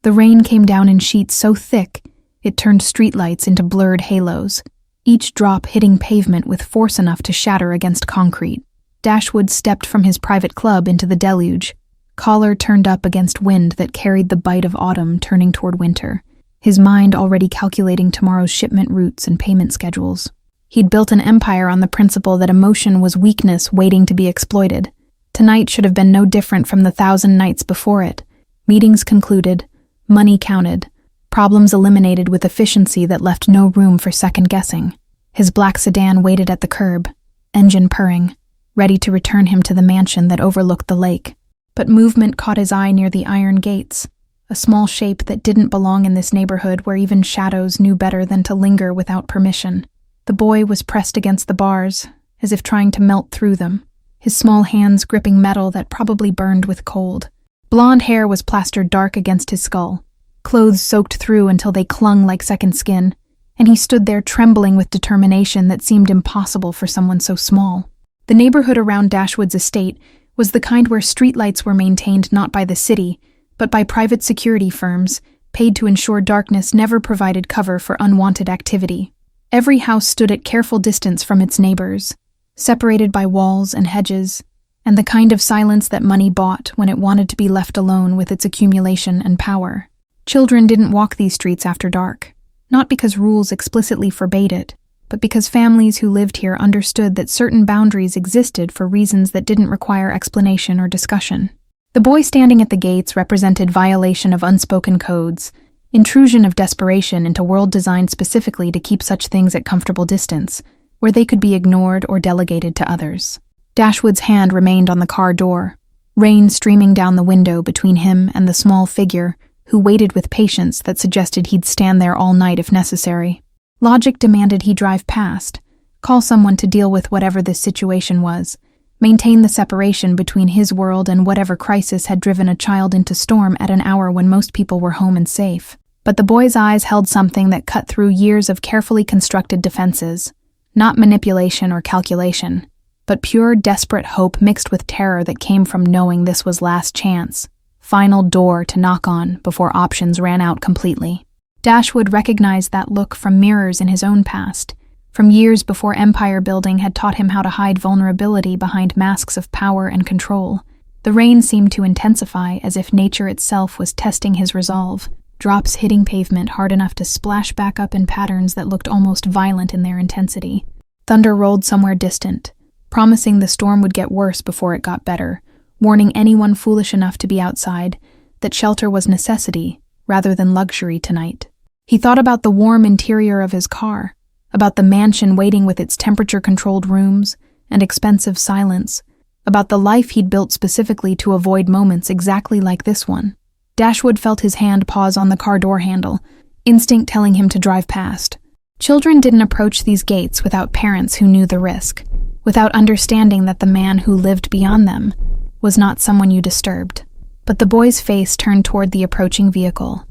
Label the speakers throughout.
Speaker 1: The rain came down in sheets so thick it turned streetlights into blurred halos, each drop hitting pavement with force enough to shatter against concrete. Dashwood stepped from his private club into the deluge, collar turned up against wind that carried the bite of autumn turning toward winter, his mind already calculating tomorrow's shipment routes and payment schedules. He'd built an empire on the principle that emotion was weakness waiting to be exploited. Tonight should have been no different from the 1,000 nights before it. Meetings concluded, money counted, problems eliminated with efficiency that left no room for second-guessing. His black sedan waited at the curb, engine purring, ready to return him to the mansion that overlooked the lake. But movement caught his eye near the iron gates, a small shape that didn't belong in this neighborhood where even shadows knew better than to linger without permission. The boy was pressed against the bars, as if trying to melt through them, his small hands gripping metal that probably burned with cold. Blonde hair was plastered dark against his skull, clothes soaked through until they clung like second skin, and he stood there trembling with determination that seemed impossible for someone so small. The neighborhood around Dashwood's estate was the kind where streetlights were maintained not by the city, but by private security firms, paid to ensure darkness never provided cover for unwanted activity. Every house stood at careful distance from its neighbors, separated by walls and hedges, and the kind of silence that money bought when it wanted to be left alone with its accumulation and power. Children didn't walk these streets after dark, not because rules explicitly forbade it, but because families who lived here understood that certain boundaries existed for reasons that didn't require explanation or discussion. The boy standing at the gates represented violation of unspoken codes, intrusion of desperation into world designed specifically to keep such things at comfortable distance, where they could be ignored or delegated to others. Dashwood's hand remained on the car door, rain streaming down the window between him and the small figure who waited with patience that suggested he'd stand there all night if necessary. Logic demanded he drive past, call someone to deal with whatever this situation was, maintain the separation between his world and whatever crisis had driven a child into storm at an hour when most people were home and safe. But the boy's eyes held something that cut through years of carefully constructed defenses, not manipulation or calculation, but pure, desperate hope mixed with terror that came from knowing this was last chance, final door to knock on before options ran out completely. Dashwood recognized that look from mirrors in his own past, from years before empire building had taught him how to hide vulnerability behind masks of power and control. The rain seemed to intensify as if nature itself was testing his resolve, drops hitting pavement hard enough to splash back up in patterns that looked almost violent in their intensity. Thunder rolled somewhere distant, promising the storm would get worse before it got better, warning anyone foolish enough to be outside that shelter was necessity rather than luxury tonight. He thought about the warm interior of his car, about the mansion waiting with its temperature-controlled rooms and expensive silence, about the life he'd built specifically to avoid moments exactly like this one. Dashwood felt his hand pause on the car door handle, instinct telling him to drive past. Children didn't approach these gates without parents who knew the risk, without understanding that the man who lived beyond them was not someone you disturbed. But the boy's face turned toward the approaching vehicle,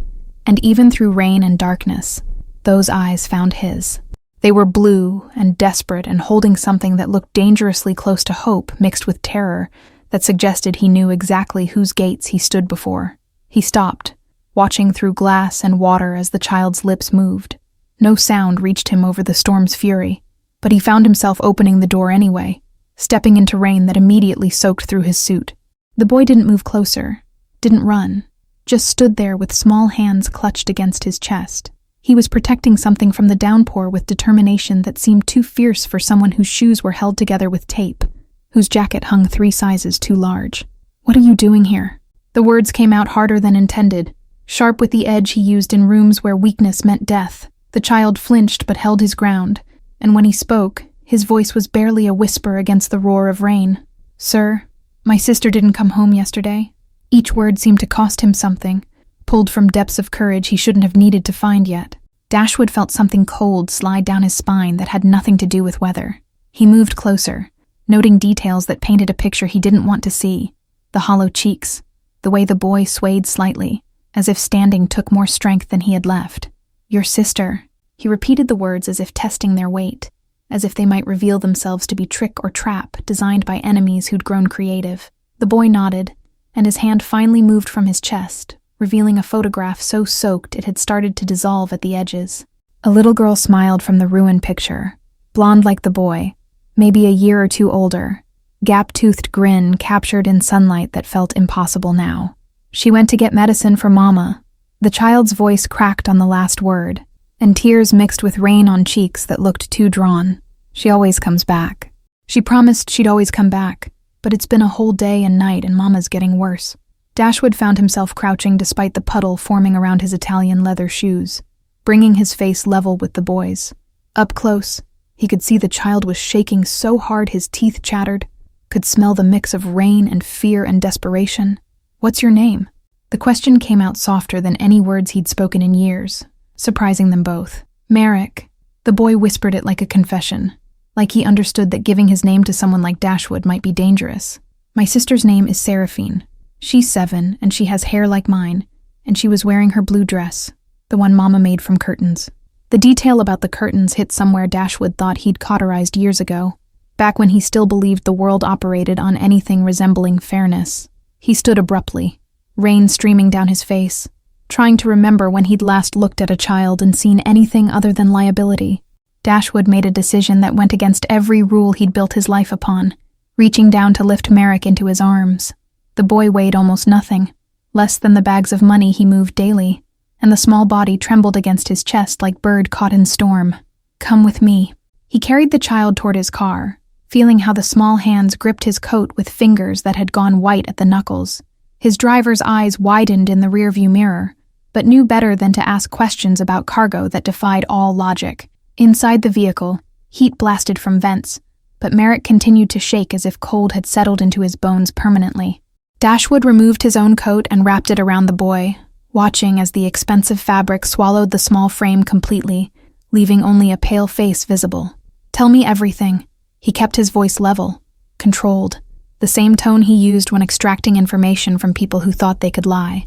Speaker 1: and even through rain and darkness, those eyes found his. They were blue and desperate and holding something that looked dangerously close to hope mixed with terror that suggested he knew exactly whose gates he stood before. He stopped, watching through glass and water as the child's lips moved. No sound reached him over the storm's fury, but he found himself opening the door anyway, stepping into rain that immediately soaked through his suit. The boy didn't move closer, didn't run, just stood there with small hands clutched against his chest. He was protecting something from the downpour with determination that seemed too fierce for someone whose shoes were held together with tape, whose jacket hung 3 sizes too large. "What are you doing here?" The words came out harder than intended, sharp with the edge he used in rooms where weakness meant death. The child flinched but held his ground, and when he spoke, his voice was barely a whisper against the roar of rain. "Sir, my sister didn't come home yesterday." Each word seemed to cost him something, pulled from depths of courage he shouldn't have needed to find yet. Dashwood felt something cold slide down his spine that had nothing to do with weather. He moved closer, noting details that painted a picture he didn't want to see. The hollow cheeks, the way the boy swayed slightly, as if standing took more strength than he had left. "Your sister." He repeated the words as if testing their weight, as if they might reveal themselves to be trick or trap designed by enemies who'd grown creative. The boy nodded, and his hand finally moved from his chest, revealing a photograph so soaked it had started to dissolve at the edges. A little girl smiled from the ruined picture, blonde like the boy, maybe a year or two older, gap-toothed grin captured in sunlight that felt impossible now. She went to get medicine for Mama. The child's voice cracked on the last word, and tears mixed with rain on cheeks that looked too drawn. She always comes back. She promised she'd always come back, but it's been a whole day and night and Mama's getting worse. Dashwood found himself crouching despite the puddle forming around his Italian leather shoes, bringing his face level with the boy's. Up close, he could see the child was shaking so hard his teeth chattered, could smell the mix of rain and fear and desperation. "What's your name?" The question came out softer than any words he'd spoken in years, surprising them both. "Merrick." The boy whispered it like a confession, like he understood that giving his name to someone like Dashwood might be dangerous. "My sister's name is Seraphine. She's 7, and she has hair like mine, and she was wearing her blue dress, the one Mama made from curtains." The detail about the curtains hit somewhere Dashwood thought he'd cauterized years ago, back when he still believed the world operated on anything resembling fairness. He stood abruptly, rain streaming down his face, trying to remember when he'd last looked at a child and seen anything other than liability. Dashwood made a decision that went against every rule he'd built his life upon, reaching down to lift Merrick into his arms. The boy weighed almost nothing, less than the bags of money he moved daily, and the small body trembled against his chest like bird caught in storm. "Come with me." He carried the child toward his car, feeling how the small hands gripped his coat with fingers that had gone white at the knuckles. His driver's eyes widened in the rearview mirror, but knew better than to ask questions about cargo that defied all logic. Inside the vehicle, heat blasted from vents, but Merrick continued to shake as if cold had settled into his bones permanently. Dashwood removed his own coat and wrapped it around the boy, watching as the expensive fabric swallowed the small frame completely, leaving only a pale face visible. "Tell me everything." He kept his voice level, controlled, the same tone he used when extracting information from people who thought they could lie.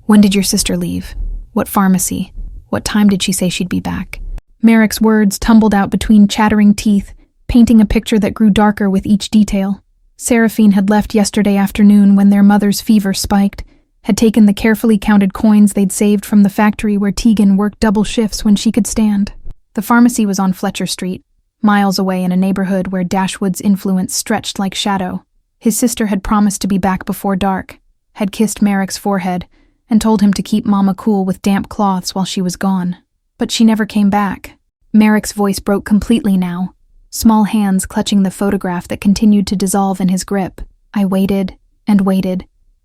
Speaker 1: "When did your sister leave? What pharmacy? What time did she say she'd be back?" Merrick's words tumbled out between chattering teeth, painting a picture that grew darker with each detail. Seraphine had left yesterday afternoon when their mother's fever spiked, had taken the carefully counted coins they'd saved from the factory where Tegan worked double shifts when she could stand. The pharmacy was on Fletcher Street, miles away in a neighborhood where Dashwood's influence stretched like shadow. His sister had promised to be back before dark, had kissed Merrick's forehead, and told him to keep Mama cool with damp cloths while she was gone. But she never came back. Merrick's voice broke completely now, small hands clutching the photograph that continued to dissolve in his grip. "I waited, and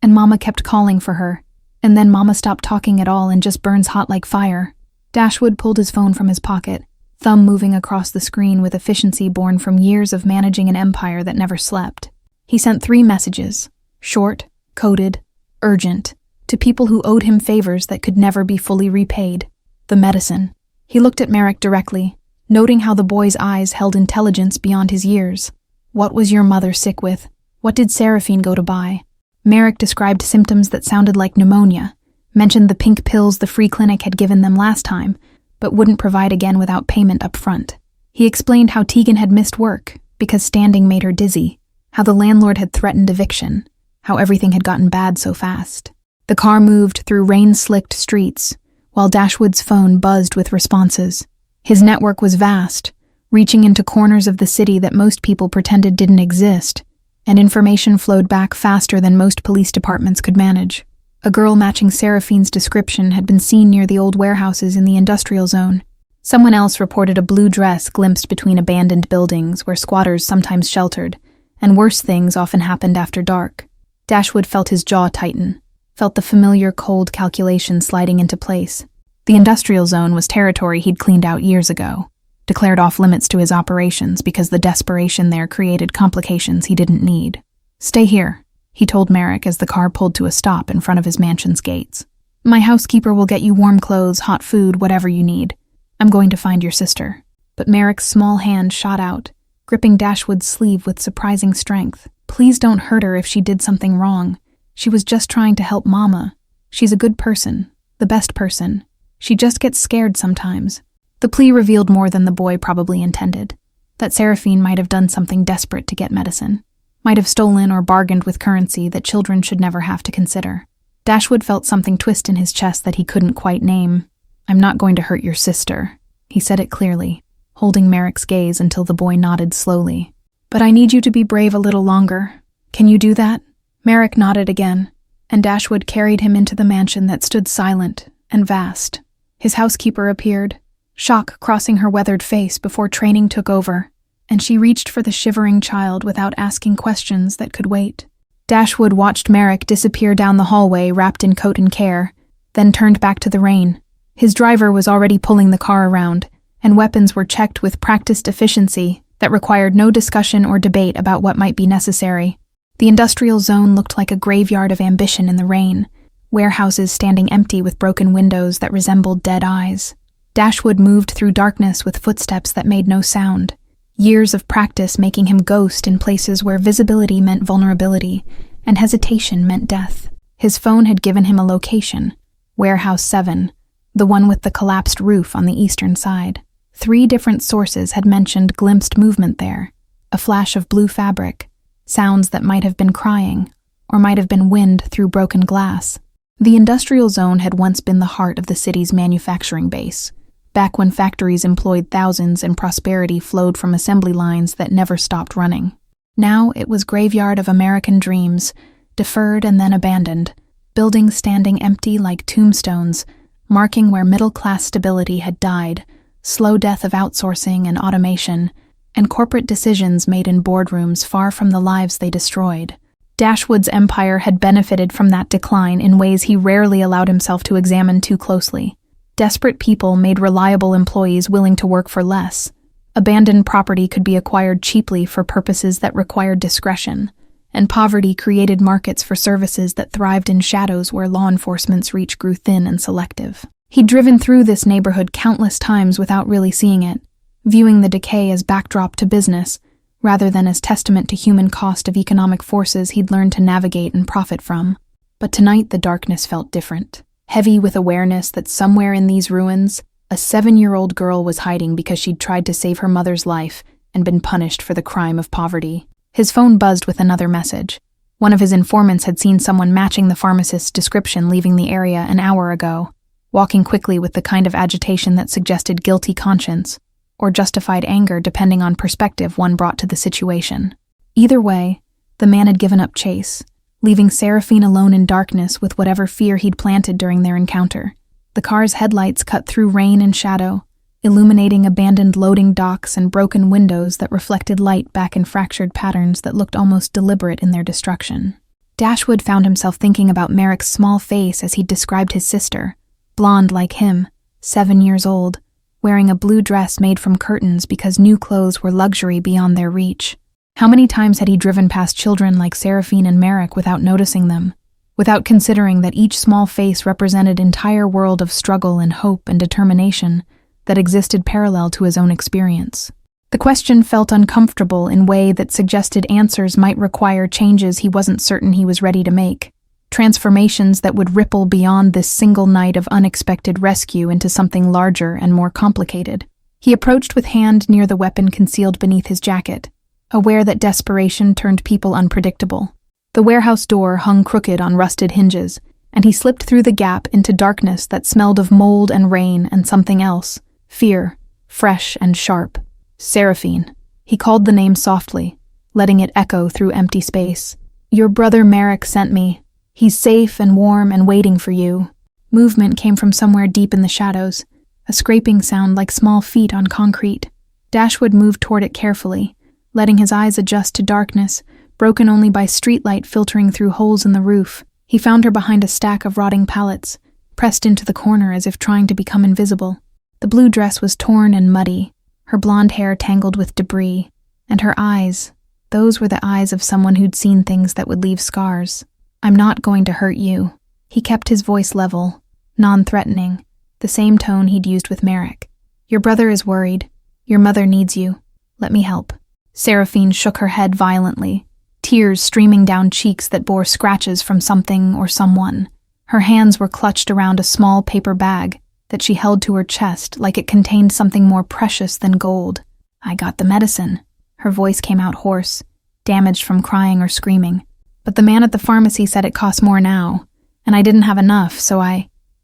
Speaker 1: Mama kept calling for her, and then Mama stopped talking at all and just burns hot like fire." Dashwood pulled his phone from his pocket, thumb moving across the screen with efficiency born from years of managing an empire that never slept. He sent 3 messages, short, coded, urgent, to people who owed him favors that could never be fully repaid. The medicine. He looked at Merrick directly, noting how the boy's eyes held intelligence beyond his years. "What was your mother sick with? What did Seraphine go to buy?" Merrick described symptoms that sounded like pneumonia, mentioned the pink pills the free clinic had given them last time, but wouldn't provide again without payment up front. He explained how Tegan had missed work because standing made her dizzy, how the landlord had threatened eviction, how everything had gotten bad so fast. The car moved through rain-slicked streets, while Dashwood's phone buzzed with responses. His network was vast, reaching into corners of the city that most people pretended didn't exist, and information flowed back faster than most police departments could manage. A girl matching Seraphine's description had been seen near the old warehouses in the industrial zone. Someone else reported a blue dress glimpsed between abandoned buildings where squatters sometimes sheltered, and worse things often happened after dark. Dashwood felt his jaw tighten, felt the familiar cold calculation sliding into place. The industrial zone was territory he'd cleaned out years ago, declared off limits to his operations because the desperation there created complications he didn't need. "Stay here," he told Merrick as the car pulled to a stop in front of his mansion's gates. "My housekeeper will get you warm clothes, hot food, whatever you need. I'm going to find your sister." But Merrick's small hand shot out, gripping Dashwood's sleeve with surprising strength. "Please don't hurt her if she did something wrong. She was just trying to help Mama. She's a good person, the best person. She just gets scared sometimes." The plea revealed more than the boy probably intended. That Seraphine might have done something desperate to get medicine. Might have stolen or bargained with currency that children should never have to consider. Dashwood felt something twist in his chest that he couldn't quite name. "I'm not going to hurt your sister," he said it clearly, holding Merrick's gaze until the boy nodded slowly. "But I need you to be brave a little longer. Can you do that?" Merrick nodded again, and Dashwood carried him into the mansion that stood silent and vast. His housekeeper appeared, shock crossing her weathered face before training took over, and she reached for the shivering child without asking questions that could wait. Dashwood watched Merrick disappear down the hallway wrapped in coat and care, then turned back to the rain. His driver was already pulling the car around, and weapons were checked with practiced efficiency that required no discussion or debate about what might be necessary. The industrial zone looked like a graveyard of ambition in the rain, warehouses standing empty with broken windows that resembled dead eyes. Dashwood moved through darkness with footsteps that made no sound, years of practice making him ghost in places where visibility meant vulnerability and hesitation meant death. His phone had given him a location, Warehouse 7, the one with the collapsed roof on the eastern side. 3 different sources had mentioned glimpsed movement there, a flash of blue fabric, sounds that might have been crying, or might have been wind through broken glass. The industrial zone had once been the heart of the city's manufacturing base, back when factories employed thousands and prosperity flowed from assembly lines that never stopped running. Now it was graveyard of American dreams, deferred and then abandoned, buildings standing empty like tombstones, marking where middle-class stability had died, slow death of outsourcing and automation, and corporate decisions made in boardrooms far from the lives they destroyed. Dashwood's empire had benefited from that decline in ways he rarely allowed himself to examine too closely. Desperate people made reliable employees willing to work for less. Abandoned property could be acquired cheaply for purposes that required discretion, and poverty created markets for services that thrived in shadows where law enforcement's reach grew thin and selective. He'd driven through this neighborhood countless times without really seeing it, viewing the decay as backdrop to business, rather than as testament to human cost of economic forces he'd learned to navigate and profit from. But tonight the darkness felt different. Heavy with awareness that somewhere in these ruins, a 7-year-old girl was hiding because she'd tried to save her mother's life and been punished for the crime of poverty. His phone buzzed with another message. One of his informants had seen someone matching the pharmacist's description leaving the area an hour ago, walking quickly with the kind of agitation that suggested guilty conscience, or justified anger depending on perspective one brought to the situation. Either way, the man had given up chase, leaving Seraphine alone in darkness with whatever fear he'd planted during their encounter. The car's headlights cut through rain and shadow, illuminating abandoned loading docks and broken windows that reflected light back in fractured patterns that looked almost deliberate in their destruction. Dashwood found himself thinking about Merrick's small face as he'd described his sister, blonde like him, 7 years old, wearing a blue dress made from curtains because new clothes were luxury beyond their reach. How many times had he driven past children like Seraphine and Merrick without noticing them, without considering that each small face represented an entire world of struggle and hope and determination that existed parallel to his own experience? The question felt uncomfortable in a way that suggested answers might require changes he wasn't certain he was ready to make, transformations that would ripple beyond this single night of unexpected rescue into something larger and more complicated. He approached with hand near the weapon concealed beneath his jacket, aware that desperation turned people unpredictable. The warehouse door hung crooked on rusted hinges, and he slipped through the gap into darkness that smelled of mold and rain and something else, fear, fresh and sharp. Seraphine. He called the name softly, letting it echo through empty space. "Your brother Merrick sent me. He's safe and warm and waiting for you." Movement came from somewhere deep in the shadows, a scraping sound like small feet on concrete. Dashwood moved toward it carefully, letting his eyes adjust to darkness, broken only by streetlight filtering through holes in the roof. He found her behind a stack of rotting pallets, pressed into the corner as if trying to become invisible. The blue dress was torn and muddy, her blonde hair tangled with debris, and her eyes, those were the eyes of someone who'd seen things that would leave scars. "I'm not going to hurt you." He kept his voice level, non-threatening, the same tone he'd used with Merrick. "Your brother is worried. Your mother needs you. Let me help." Seraphine shook her head violently, tears streaming down cheeks that bore scratches from something or someone. Her hands were clutched around a small paper bag that she held to her chest like it contained something more precious than gold. "I got the medicine." Her voice came out hoarse, damaged from crying or screaming. "But the man at the pharmacy said it costs more now. And I didn't have enough, so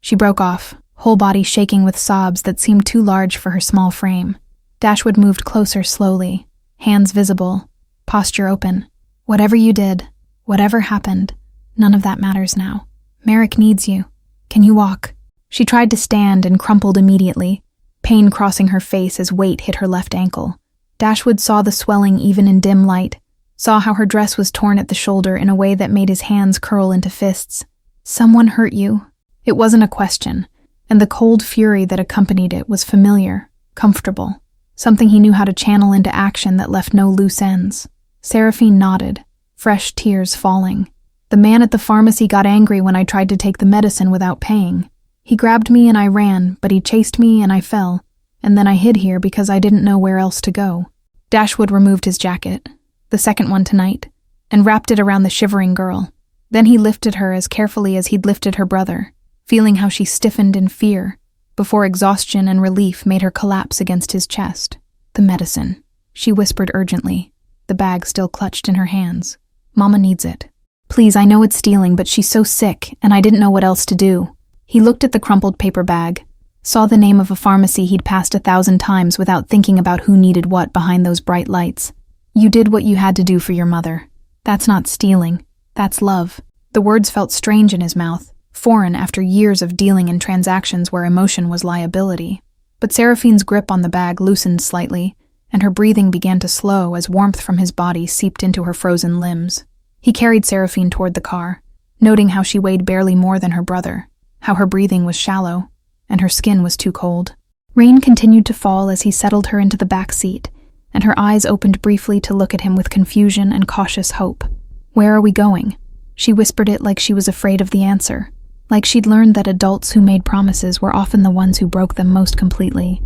Speaker 1: She broke off, whole body shaking with sobs that seemed too large for her small frame. Dashwood moved closer slowly, hands visible, posture open. Whatever you did, whatever happened, none of that matters now. Merrick needs you. Can you walk? She tried to stand and crumpled immediately, pain crossing her face as weight hit her left ankle. Dashwood saw the swelling even in dim light, saw how her dress was torn at the shoulder in a way that made his hands curl into fists. Someone hurt you. It wasn't a question, and the cold fury that accompanied it was familiar, comfortable, something he knew how to channel into action that left no loose ends. Seraphine nodded, fresh tears falling. The man at the pharmacy got angry when I tried to take the medicine without paying. He grabbed me and I ran, but he chased me and I fell, and then I hid here because I didn't know where else to go. Dashwood removed his jacket, the second one tonight, and wrapped it around the shivering girl. Then he lifted her as carefully as he'd lifted her brother, feeling how she stiffened in fear, before exhaustion and relief made her collapse against his chest. The medicine, she whispered urgently, the bag still clutched in her hands. Mama needs it. Please, I know it's stealing, but she's so sick, and I didn't know what else to do. He looked at the crumpled paper bag, saw the name of a pharmacy he'd passed 1,000 times without thinking about who needed what behind those bright lights. You did what you had to do for your mother. That's not stealing. That's love. The words felt strange in his mouth, foreign after years of dealing in transactions where emotion was liability. But Seraphine's grip on the bag loosened slightly, and her breathing began to slow as warmth from his body seeped into her frozen limbs. He carried Seraphine toward the car, noting how she weighed barely more than her brother, how her breathing was shallow, and her skin was too cold. Rain continued to fall as he settled her into the back seat, and her eyes opened briefly to look at him with confusion and cautious hope. Where are we going? She whispered it like she was afraid of the answer, like she'd learned that adults who made promises were often the ones who broke them most completely.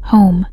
Speaker 1: Home.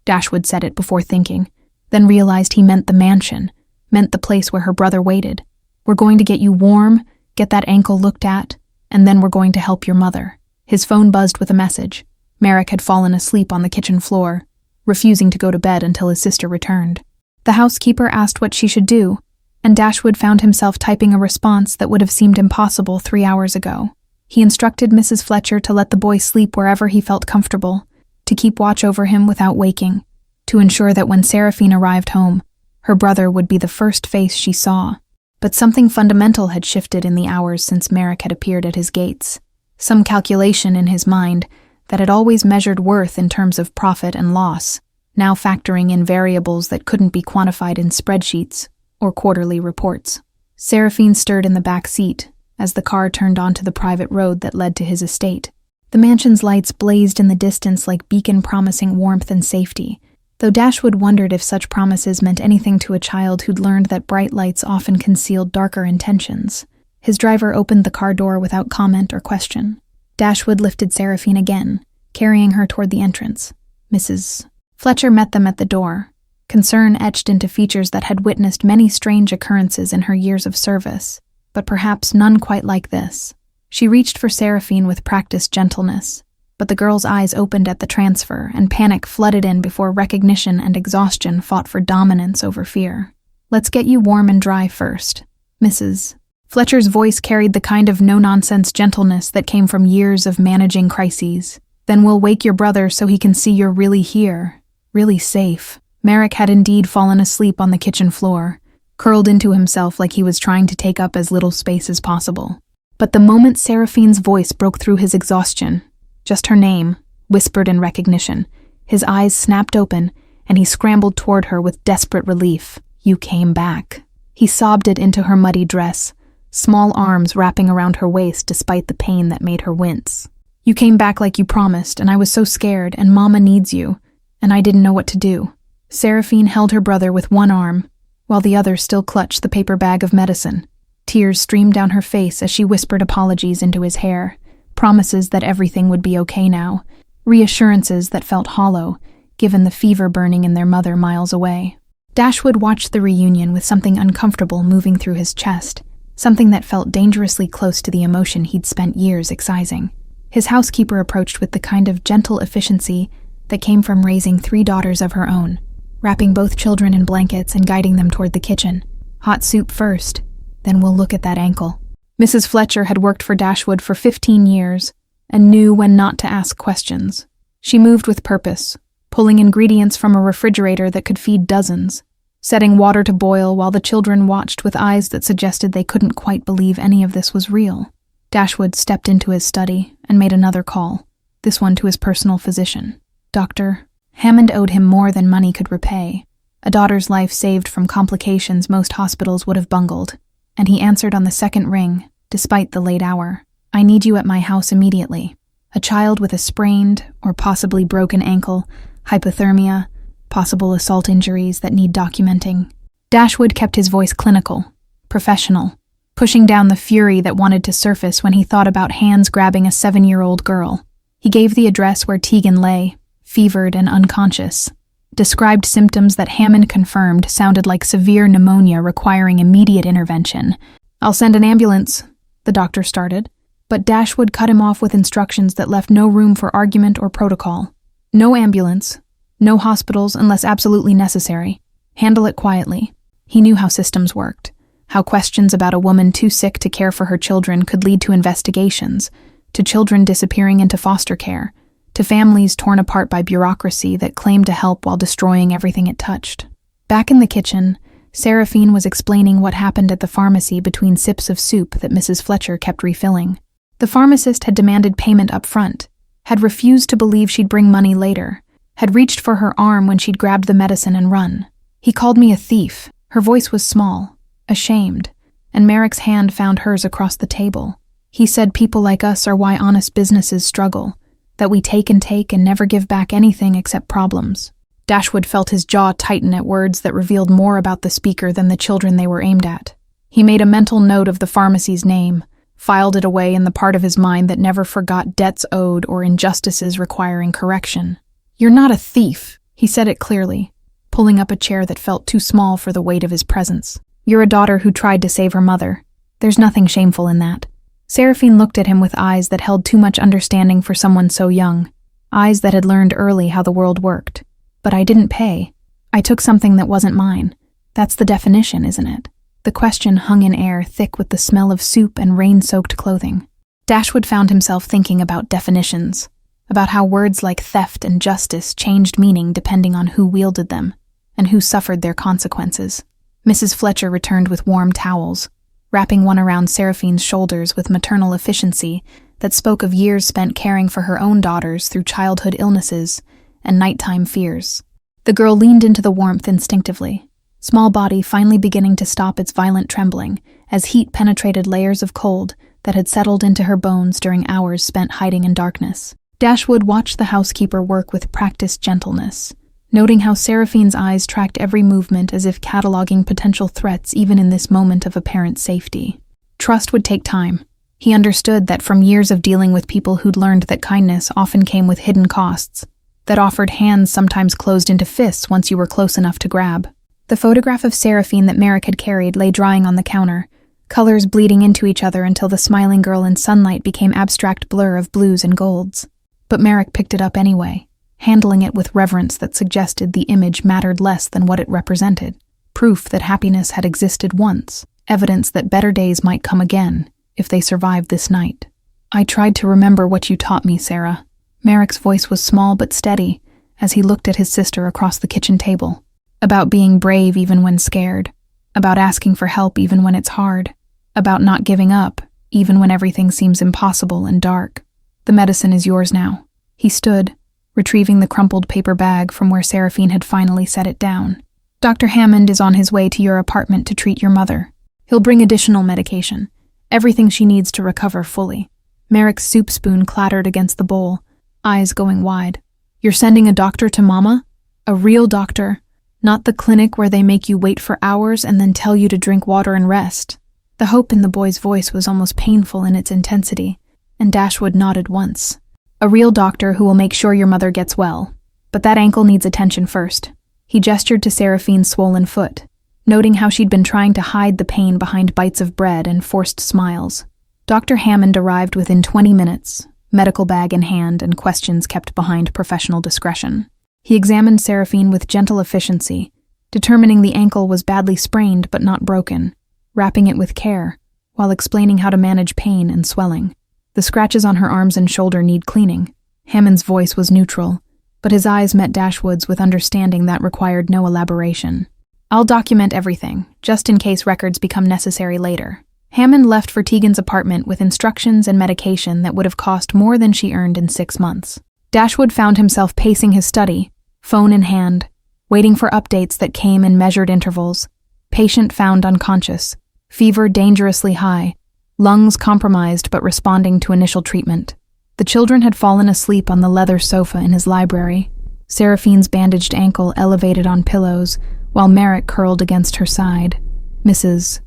Speaker 1: Dashwood said it before thinking, then realized he meant the mansion, meant the place where her brother waited. We're going to get you warm, get that ankle looked at, and then we're going to help your mother. His phone buzzed with a message. Merrick had fallen asleep on the kitchen floor, refusing to go to bed until his sister returned. The housekeeper asked what she should do, and Dashwood found himself typing a response that would have seemed impossible 3 hours ago. He instructed Mrs. Fletcher to let the boy sleep wherever he felt comfortable, to keep watch over him without waking, to ensure that when Seraphine arrived home, her brother would be the first face she saw. But something fundamental had shifted in the hours since Merrick had appeared at his gates. Some calculation in his mind that had always measured worth in terms of profit and loss, now factoring in variables that couldn't be quantified in spreadsheets or quarterly reports. Seraphine stirred in the back seat as the car turned onto the private road that led to his estate. The mansion's lights blazed in the distance like beacon promising warmth and safety, though Dashwood wondered if such promises meant anything to a child who'd learned that bright lights often concealed darker intentions. His driver opened the car door without comment or question. Dashwood lifted Seraphine again, carrying her toward the entrance. Mrs. Fletcher met them at the door, concern etched into features that had witnessed many strange occurrences in her years of service, but perhaps none quite like this. She reached for Seraphine with practiced gentleness, but the girl's eyes opened at the transfer, and panic flooded in before recognition and exhaustion fought for dominance over fear. Let's get you warm and dry first, Mrs. Fletcher's voice carried the kind of no-nonsense gentleness that came from years of managing crises. Then we'll wake your brother so he can see you're really here, really safe. Merrick had indeed fallen asleep on the kitchen floor, curled into himself like he was trying to take up as little space as possible. But the moment Seraphine's voice broke through his exhaustion, just her name, whispered in recognition, his eyes snapped open, and he scrambled toward her with desperate relief. You came back. He sobbed it into her muddy dress, small arms wrapping around her waist despite the pain that made her wince. You came back like you promised, and I was so scared, and Mama needs you, and I didn't know what to do. Seraphine held her brother with one arm, while the other still clutched the paper bag of medicine. Tears streamed down her face as she whispered apologies into his hair, promises that everything would be okay now, reassurances that felt hollow, given the fever burning in their mother miles away. Dashwood watched the reunion with something uncomfortable moving through his chest, something that felt dangerously close to the emotion he'd spent years excising. His housekeeper approached with the kind of gentle efficiency that came from raising 3 daughters of her own, wrapping both children in blankets and guiding them toward the kitchen. Hot soup first, then we'll look at that ankle. Mrs. Fletcher had worked for Dashwood for 15 years and knew when not to ask questions. She moved with purpose, pulling ingredients from a refrigerator that could feed dozens, setting water to boil while the children watched with eyes that suggested they couldn't quite believe any of this was real. Dashwood stepped into his study and made another call, this one to his personal physician. Doctor, Hammond owed him more than money could repay, a daughter's life saved from complications most hospitals would have bungled, and he answered on the second ring, despite the late hour. I need you at my house immediately. A child with a sprained or possibly broken ankle, hypothermia, possible assault injuries that need documenting. Dashwood kept his voice clinical, professional, pushing down the fury that wanted to surface when he thought about hands grabbing a 7-year-old girl. He gave the address where Tegan lay, fevered and unconscious, described symptoms that Hammond confirmed sounded like severe pneumonia requiring immediate intervention. I'll send an ambulance, the doctor started, but Dashwood cut him off with instructions that left no room for argument or protocol. No ambulance, no hospitals unless absolutely necessary. Handle it quietly. He knew how systems worked, how questions about a woman too sick to care for her children could lead to investigations, to children disappearing into foster care, to families torn apart by bureaucracy that claimed to help while destroying everything it touched. Back in the kitchen, Seraphine was explaining what happened at the pharmacy between sips of soup that Mrs. Fletcher kept refilling. The pharmacist had demanded payment up front, had refused to believe she'd bring money later, had reached for her arm when she'd grabbed the medicine and run. He called me a thief. Her voice was small, ashamed, and Merrick's hand found hers across the table. He said people like us are why honest businesses struggle, that we take and never give back anything except problems. Dashwood felt his jaw tighten at words that revealed more about the speaker than the children they were aimed at. He made a mental note of the pharmacy's name, filed it away in the part of his mind that never forgot debts owed or injustices requiring correction. You're not a thief, he said it clearly, pulling up a chair that felt too small for the weight of his presence. You're a daughter who tried to save her mother. There's nothing shameful in that. Seraphine looked at him with eyes that held too much understanding for someone so young, eyes that had learned early how the world worked. But I didn't pay. I took something that wasn't mine. That's the definition, isn't it? The question hung in air, thick with the smell of soup and rain-soaked clothing. Dashwood found himself thinking about definitions, about how words like theft and justice changed meaning depending on who wielded them, and who suffered their consequences. Mrs. Fletcher returned with warm towels, wrapping one around Seraphine's shoulders with maternal efficiency that spoke of years spent caring for her own daughters through childhood illnesses and nighttime fears. The girl leaned into the warmth instinctively, small body finally beginning to stop its violent trembling as heat penetrated layers of cold that had settled into her bones during hours spent hiding in darkness. Dashwood watched the housekeeper work with practiced gentleness, noting how Seraphine's eyes tracked every movement as if cataloging potential threats even in this moment of apparent safety. Trust would take time. He understood that from years of dealing with people who'd learned that kindness often came with hidden costs, that offered hands sometimes closed into fists once you were close enough to grab. The photograph of Seraphine that Merrick had carried lay drying on the counter, colors bleeding into each other until the smiling girl in sunlight became abstract blur of blues and golds. But Merrick picked it up anyway, handling it with reverence that suggested the image mattered less than what it represented. Proof that happiness had existed once, evidence that better days might come again if they survived this night. I tried to remember what you taught me, Sarah. Merrick's voice was small but steady as he looked at his sister across the kitchen table. About being brave even when scared, about asking for help even when it's hard, about not giving up even when everything seems impossible and dark. The medicine is yours now. He stood, retrieving the crumpled paper bag from where Seraphine had finally set it down. Dr. Hammond is on his way to your apartment to treat your mother. He'll bring additional medication, everything she needs to recover fully. Merrick's soup spoon clattered against the bowl, eyes going wide. You're sending a doctor to Mama? A real doctor, not the clinic where they make you wait for hours and then tell you to drink water and rest. The hope in the boy's voice was almost painful in its intensity, and Dashwood nodded once. A real doctor who will make sure your mother gets well. But that ankle needs attention first. He gestured to Seraphine's swollen foot, noting how she'd been trying to hide the pain behind bites of bread and forced smiles. Dr. Hammond arrived within 20 minutes, medical bag in hand and questions kept behind professional discretion. He examined Seraphine with gentle efficiency, determining the ankle was badly sprained but not broken, wrapping it with care, while explaining how to manage pain and swelling. The scratches on her arms and shoulder need cleaning. Hammond's voice was neutral, but his eyes met Dashwood's with understanding that required no elaboration. I'll document everything, just in case records become necessary later. Hammond left for Tegan's apartment with instructions and medication that would have cost more than she earned in 6 months. Dashwood found himself pacing his study, phone in hand, waiting for updates that came in measured intervals. Patient found unconscious, fever dangerously high, lungs compromised but responding to initial treatment. The children had fallen asleep on the leather sofa in his library, Seraphine's bandaged ankle elevated on pillows, while Merrick curled against her side. Mrs.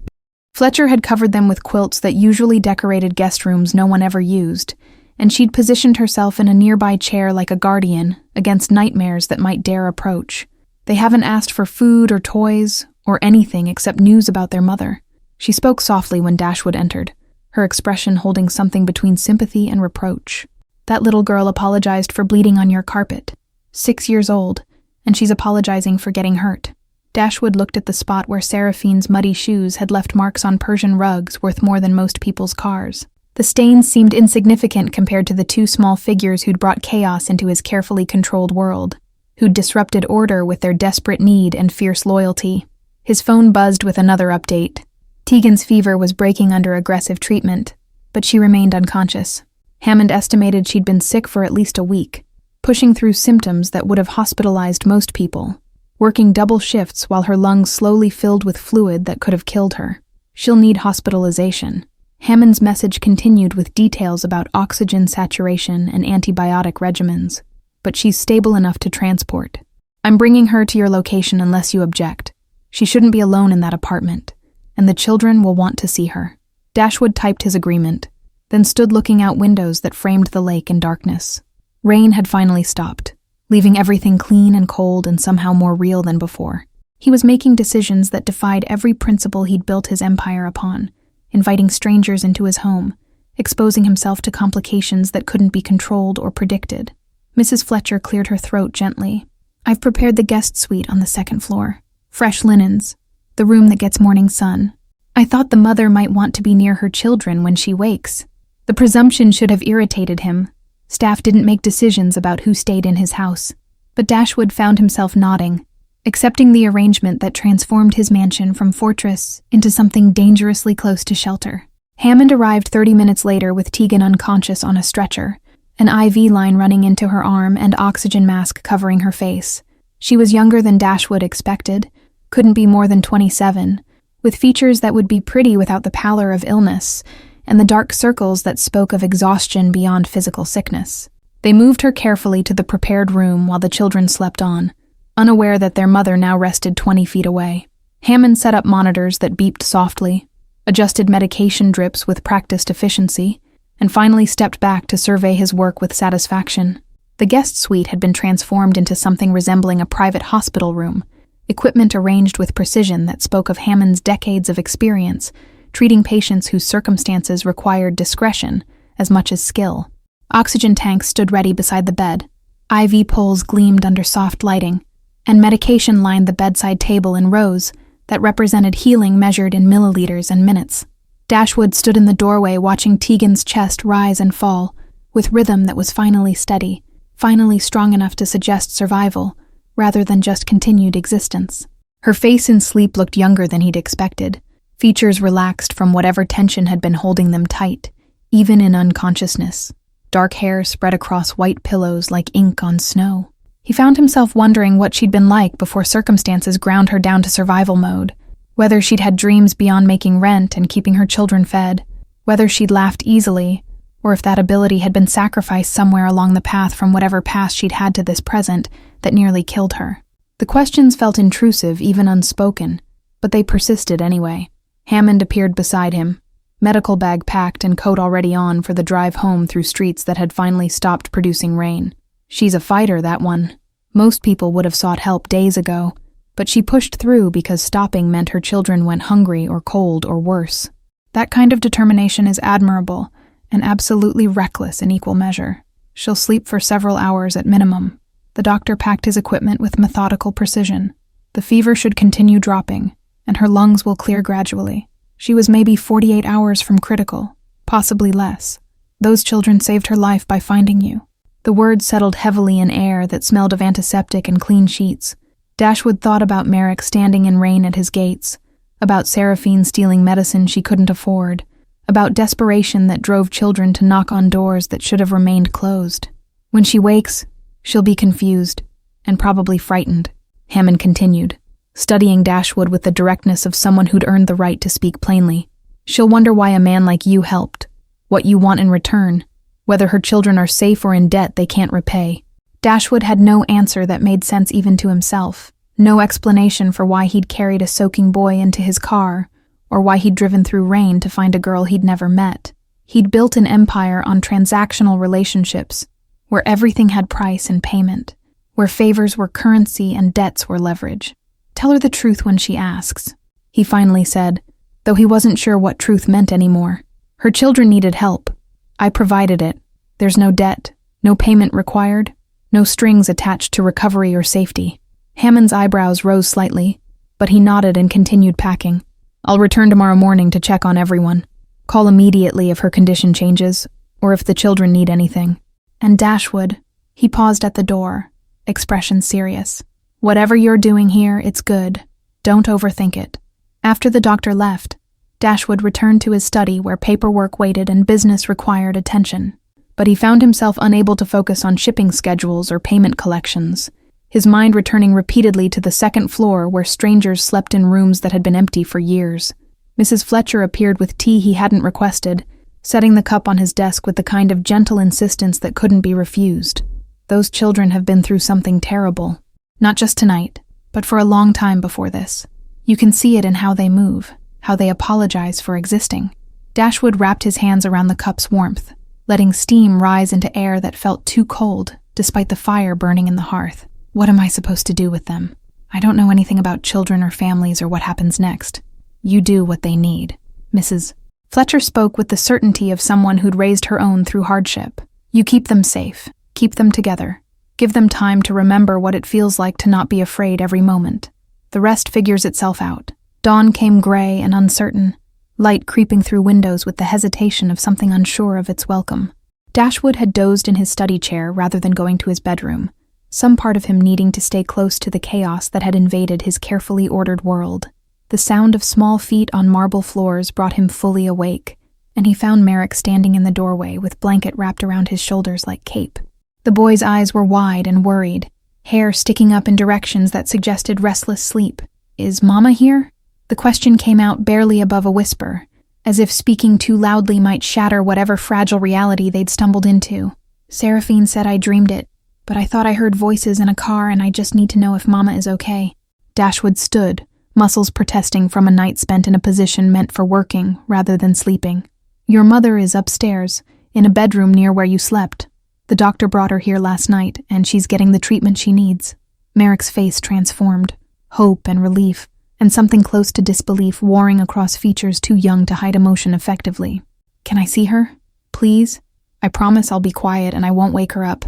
Speaker 1: Fletcher had covered them with quilts that usually decorated guest rooms no one ever used, and she'd positioned herself in a nearby chair like a guardian against nightmares that might dare approach. They haven't asked for food or toys or anything except news about their mother. She spoke softly when Dashwood entered, her expression holding something between sympathy and reproach. That little girl apologized for bleeding on your carpet. 6 years old, and she's apologizing for getting hurt. Dashwood looked at the spot where Seraphine's muddy shoes had left marks on Persian rugs worth more than most people's cars. The stains seemed insignificant compared to the 2 small figures who'd brought chaos into his carefully controlled world, who'd disrupted order with their desperate need and fierce loyalty. His phone buzzed with another update. Tegan's fever was breaking under aggressive treatment, but she remained unconscious. Hammond estimated she'd been sick for at least a week, pushing through symptoms that would have hospitalized most people, working double shifts while her lungs slowly filled with fluid that could have killed her. She'll need hospitalization. Hammond's message continued with details about oxygen saturation and antibiotic regimens, but she's stable enough to transport. I'm bringing her to your location unless you object. She shouldn't be alone in that apartment, and the children will want to see her. Dashwood typed his agreement, then stood looking out windows that framed the lake in darkness. Rain had finally stopped, leaving everything clean and cold and somehow more real than before. He was making decisions that defied every principle he'd built his empire upon, inviting strangers into his home, exposing himself to complications that couldn't be controlled or predicted. Mrs. Fletcher cleared her throat gently. I've prepared the guest suite on the 2nd floor. Fresh linens, the room that gets morning sun. I thought the mother might want to be near her children when she wakes. The presumption should have irritated him. Staff didn't make decisions about who stayed in his house. But Dashwood found himself nodding, accepting the arrangement that transformed his mansion from fortress into something dangerously close to shelter. Hammond arrived 30 minutes later with Tegan unconscious on a stretcher, an IV line running into her arm and oxygen mask covering her face. She was younger than Dashwood expected, couldn't be more than 27, with features that would be pretty without the pallor of illness, and the dark circles that spoke of exhaustion beyond physical sickness. They moved her carefully to the prepared room while the children slept on, unaware that their mother now rested 20 feet away. Hammond set up monitors that beeped softly, adjusted medication drips with practiced efficiency, and finally stepped back to survey his work with satisfaction. The guest suite had been transformed into something resembling a private hospital room, equipment arranged with precision that spoke of Hammond's decades of experience, treating patients whose circumstances required discretion as much as skill. Oxygen tanks stood ready beside the bed, IV poles gleamed under soft lighting, and medication lined the bedside table in rows that represented healing measured in milliliters and minutes. Dashwood stood in the doorway watching Tegan's chest rise and fall, with rhythm that was finally steady, finally strong enough to suggest survival, rather than just continued existence. Her face in sleep looked younger than he'd expected, features relaxed from whatever tension had been holding them tight, even in unconsciousness. Dark hair spread across white pillows like ink on snow. He found himself wondering what she'd been like before circumstances ground her down to survival mode, whether she'd had dreams beyond making rent and keeping her children fed, whether she'd laughed easily, or if that ability had been sacrificed somewhere along the path from whatever past she'd had to this present that nearly killed her. The questions felt intrusive, even unspoken, but they persisted anyway. Hammond appeared beside him, medical bag packed and coat already on for the drive home through streets that had finally stopped producing rain. She's a fighter, that one. Most people would have sought help days ago, but she pushed through because stopping meant her children went hungry or cold or worse. That kind of determination is admirable and absolutely reckless in equal measure. She'll sleep for several hours at minimum. The doctor packed his equipment with methodical precision. The fever should continue dropping, and her lungs will clear gradually. She was maybe 48 hours from critical, possibly less. Those children saved her life by finding you. The words settled heavily in air that smelled of antiseptic and clean sheets. Dashwood thought about Merrick standing in rain at his gates, about Seraphine stealing medicine she couldn't afford, about desperation that drove children to knock on doors that should have remained closed. When she wakes, she'll be confused, and probably frightened, Hammond continued, studying Dashwood with the directness of someone who'd earned the right to speak plainly. She'll wonder why a man like you helped, what you want in return, whether her children are safe or in debt they can't repay. Dashwood had no answer that made sense even to himself, no explanation for why he'd carried a soaking boy into his car, or why he'd driven through rain to find a girl he'd never met. He'd built an empire on transactional relationships, where everything had price and payment, where favors were currency and debts were leverage. Tell her the truth when she asks, he finally said, though he wasn't sure what truth meant anymore. Her children needed help. I provided it. There's no debt, no payment required, no strings attached to recovery or safety. Hammond's eyebrows rose slightly, but he nodded and continued packing. I'll return tomorrow morning to check on everyone. Call immediately if her condition changes, or if the children need anything. And Dashwood, he paused at the door, expression serious. Whatever you're doing here, it's good. Don't overthink it. After the doctor left, Dashwood returned to his study where paperwork waited and business required attention. But he found himself unable to focus on shipping schedules or payment collections, his mind returning repeatedly to the second floor where strangers slept in rooms that had been empty for years. Mrs. Fletcher appeared with tea he hadn't requested, setting the cup on his desk with the kind of gentle insistence that couldn't be refused. Those children have been through something terrible. Not just tonight, but for a long time before this. You can see it in how they move, how they apologize for existing. Dashwood wrapped his hands around the cup's warmth, letting steam rise into air that felt too cold, despite the fire burning in the hearth. What am I supposed to do with them? I don't know anything about children or families or what happens next. You do what they need. Mrs. Fletcher spoke with the certainty of someone who'd raised her own through hardship. You keep them safe. Keep them together. Give them time to remember what it feels like to not be afraid every moment. The rest figures itself out. Dawn came gray and uncertain, light creeping through windows with the hesitation of something unsure of its welcome. Dashwood had dozed in his study chair rather than going to his bedroom, some part of him needing to stay close to the chaos that had invaded his carefully ordered world. The sound of small feet on marble floors brought him fully awake, and he found Merrick standing in the doorway with blanket wrapped around his shoulders like cape. The boy's eyes were wide and worried, hair sticking up in directions that suggested restless sleep. Is Mama here? The question came out barely above a whisper, as if speaking too loudly might shatter whatever fragile reality they'd stumbled into. Seraphine said I dreamed it, but I thought I heard voices in a car and I just need to know if Mama is okay. Dashwood stood, muscles protesting from a night spent in a position meant for working rather than sleeping. Your mother is upstairs, in a bedroom near where you slept. The doctor brought her here last night, and she's getting the treatment she needs. Merrick's face transformed, hope and relief, and something close to disbelief warring across features too young to hide emotion effectively. Can I see her? Please? I promise I'll be quiet and I won't wake her up.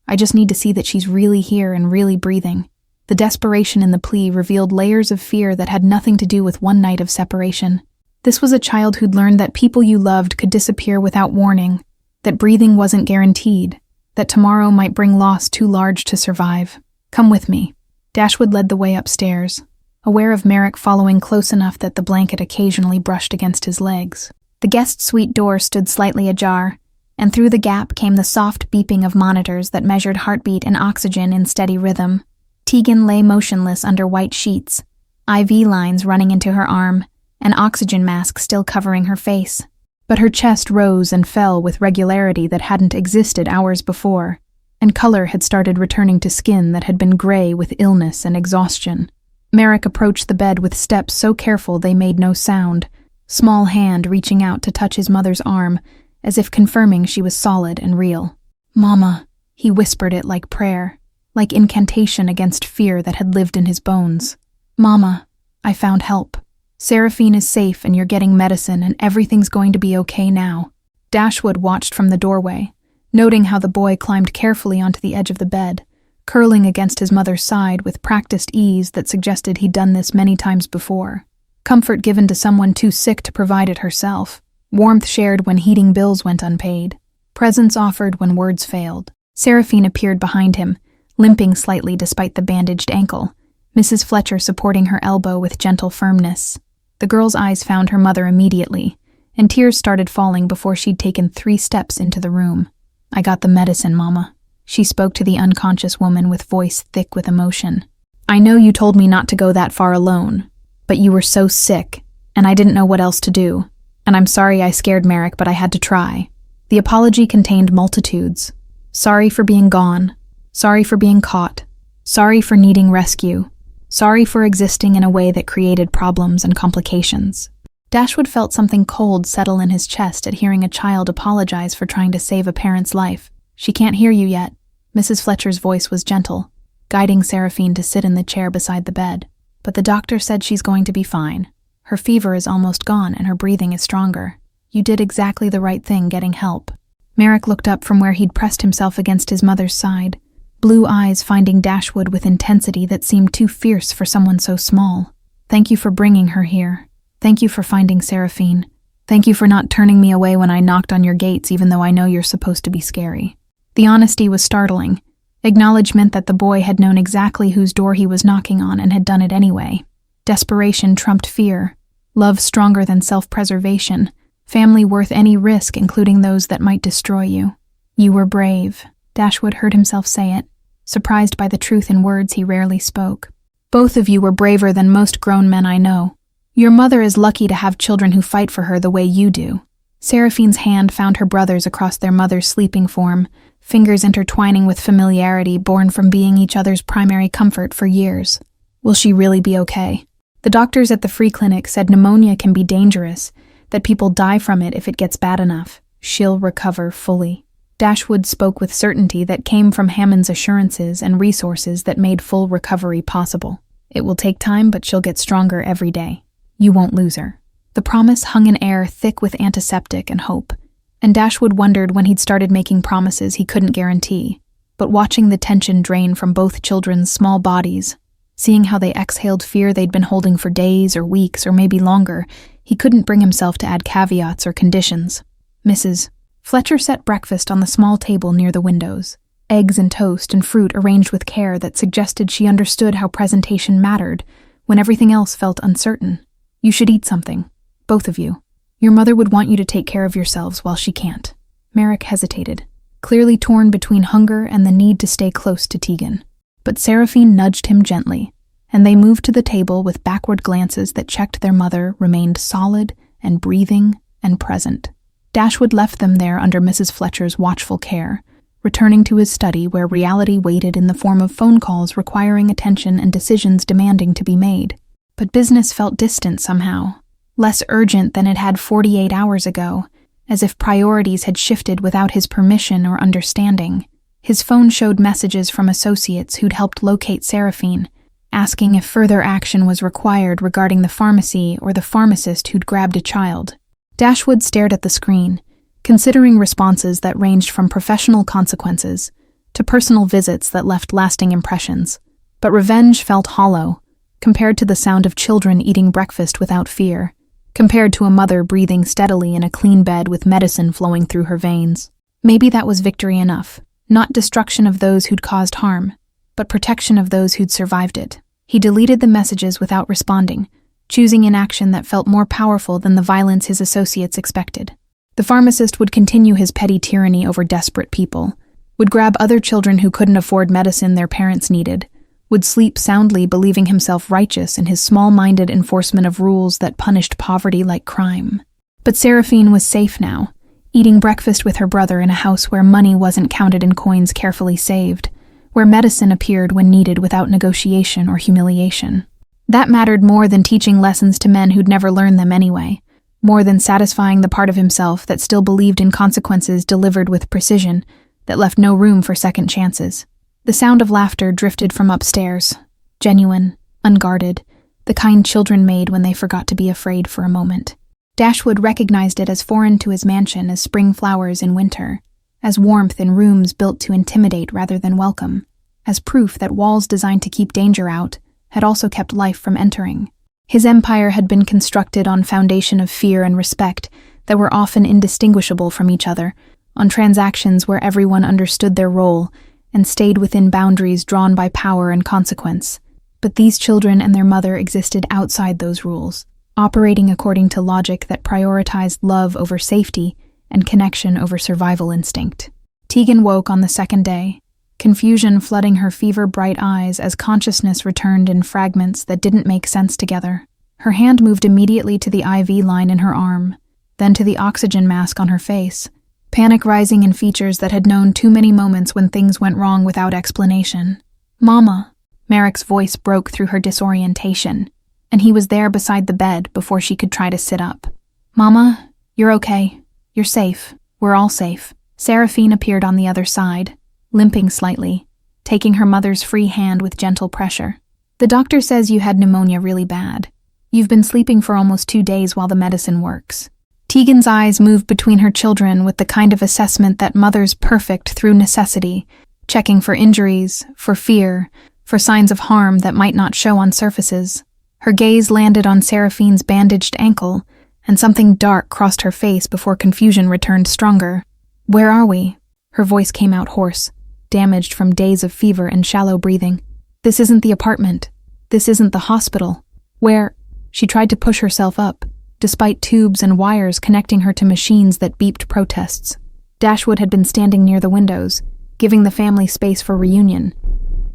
Speaker 1: I just need to see that she's really here and really breathing. The desperation in the plea revealed layers of fear that had nothing to do with one night of separation. This was a child who'd learned that people you loved could disappear without warning, that breathing wasn't guaranteed, that tomorrow might bring loss too large to survive. Come with me. Dashwood led the way upstairs, aware of Merrick following close enough that the blanket occasionally brushed against his legs. The guest suite door stood slightly ajar, and through the gap came the soft beeping of monitors that measured heartbeat and oxygen in steady rhythm. Tegan lay motionless under white sheets, IV lines running into her arm, an oxygen mask still covering her face. But her chest rose and fell with regularity that hadn't existed hours before, and color had started returning to skin that had been gray with illness and exhaustion. Merrick approached the bed with steps so careful they made no sound, small hand reaching out to touch his mother's arm, as if confirming she was solid and real. Mama, he whispered it like prayer, like incantation against fear that had lived in his bones. Mama, I found help. Seraphine is safe and you're getting medicine and everything's going to be okay now. Dashwood watched from the doorway, noting how the boy climbed carefully onto the edge of the bed, curling against his mother's side with practiced ease that suggested he'd done this many times before. comfort given to someone too sick to provide it herself, warmth shared when heating bills went unpaid, presence offered when words failed. Seraphine appeared behind him, limping slightly despite the bandaged ankle, Mrs. Fletcher supporting her elbow with gentle firmness. The girl's eyes found her mother immediately, and tears started falling before she'd taken 3 steps into the room. "I got the medicine, Mama." She spoke to the unconscious woman with voice thick with emotion. "I know you told me not to go that far alone, but you were so sick, and I didn't know what else to do. And I'm sorry I scared Merrick, but I had to try." The apology contained multitudes. Sorry for being gone. Sorry for being caught. Sorry for needing rescue. Sorry for existing in a way that created problems and complications. Dashwood felt something cold settle in his chest at hearing a child apologize for trying to save a parent's life. "She can't hear you yet." Mrs. Fletcher's voice was gentle, guiding Seraphine to sit in the chair beside the bed. "But the doctor said she's going to be fine. Her fever is almost gone and her breathing is stronger. You did exactly the right thing getting help." Merrick looked up from where he'd pressed himself against his mother's side, blue eyes finding Dashwood with intensity that seemed too fierce for someone so small. "Thank you for bringing her here. Thank you for finding Seraphine. Thank you for not turning me away when I knocked on your gates even though I know you're supposed to be scary." The honesty was startling, acknowledgement that the boy had known exactly whose door he was knocking on and had done it anyway. Desperation trumped fear, love stronger than self-preservation, family worth any risk including those that might destroy you. "You were brave," Dashwood heard himself say it, surprised by the truth in words he rarely spoke. "Both of you were braver than most grown men I know. Your mother is lucky to have children who fight for her the way you do." Seraphine's hand found her brother's across their mother's sleeping form, fingers intertwining with familiarity born from being each other's primary comfort for years. "Will she really be okay?" The doctors at the free clinic said pneumonia can be dangerous, that people die from it if it gets bad enough. "She'll recover fully." Dashwood spoke with certainty that came from Hammond's assurances and resources that made full recovery possible. "It will take time, but she'll get stronger every day. You won't lose her." The promise hung in air thick with antiseptic and hope, and Dashwood wondered when he'd started making promises he couldn't guarantee. But watching the tension drain from both children's small bodies, seeing how they exhaled fear they'd been holding for days or weeks or maybe longer, he couldn't bring himself to add caveats or conditions. Mrs. Fletcher set breakfast on the small table near the windows, eggs and toast and fruit arranged with care that suggested she understood how presentation mattered when everything else felt uncertain. "You should eat something, both of you. Your mother would want you to take care of yourselves while she can't." Merrick hesitated, clearly torn between hunger and the need to stay close to Tegan. But Seraphine nudged him gently, and they moved to the table with backward glances that checked their mother remained solid and breathing and present. Dashwood left them there under Mrs. Fletcher's watchful care, returning to his study where reality waited in the form of phone calls requiring attention and decisions demanding to be made. But business felt distant somehow, less urgent than it had 48 hours ago, as if priorities had shifted without his permission or understanding. His phone showed messages from associates who'd helped locate Seraphine, asking if further action was required regarding the pharmacy or the pharmacist who'd grabbed a child. Dashwood stared at the screen, considering responses that ranged from professional consequences to personal visits that left lasting impressions. But revenge felt hollow, compared to the sound of children eating breakfast without fear, compared to a mother breathing steadily in a clean bed with medicine flowing through her veins. Maybe that was victory enough, not destruction of those who'd caused harm, but protection of those who'd survived it. He deleted the messages without responding, choosing inaction that felt more powerful than the violence his associates expected. The pharmacist would continue his petty tyranny over desperate people, would grab other children who couldn't afford medicine their parents needed, would sleep soundly believing himself righteous in his small-minded enforcement of rules that punished poverty like crime. But Seraphine was safe now, eating breakfast with her brother in a house where money wasn't counted in coins carefully saved, where medicine appeared when needed without negotiation or humiliation. That mattered more than teaching lessons to men who'd never learned them anyway, more than satisfying the part of himself that still believed in consequences delivered with precision that left no room for second chances. The sound of laughter drifted from upstairs, genuine, unguarded, the kind children made when they forgot to be afraid for a moment. Dashwood recognized it as foreign to his mansion as spring flowers in winter, as warmth in rooms built to intimidate rather than welcome, as proof that walls designed to keep danger out had also kept life from entering. His empire had been constructed on foundation of fear and respect that were often indistinguishable from each other, on transactions where everyone understood their role and stayed within boundaries drawn by power and consequence. But these children and their mother existed outside those rules, operating according to logic that prioritized love over safety and connection over survival instinct. Tegan woke on the second day, confusion flooding her fever-bright eyes as consciousness returned in fragments that didn't make sense together. Her hand moved immediately to the IV line in her arm, then to the oxygen mask on her face, panic rising in features that had known too many moments when things went wrong without explanation. "Mama," Merrick's voice broke through her disorientation, and he was there beside the bed before she could try to sit up. "Mama, you're okay. You're safe. We're all safe." Seraphine appeared on the other side, limping slightly, taking her mother's free hand with gentle pressure. "The doctor says you had pneumonia really bad. You've been sleeping for almost 2 days while the medicine works." Tegan's eyes moved between her children with the kind of assessment that mothers perfect through necessity, checking for injuries, for fear, for signs of harm that might not show on surfaces. Her gaze landed on Seraphine's bandaged ankle, and something dark crossed her face before confusion returned stronger. "Where are we?" Her voice came out hoarse, damaged from days of fever and shallow breathing. "This isn't the apartment. This isn't the hospital. Where?" She tried to push herself up, despite tubes and wires connecting her to machines that beeped protests. Dashwood had been standing near the windows, giving the family space for reunion.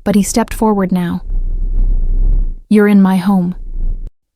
Speaker 1: But he stepped forward now. "You're in my home.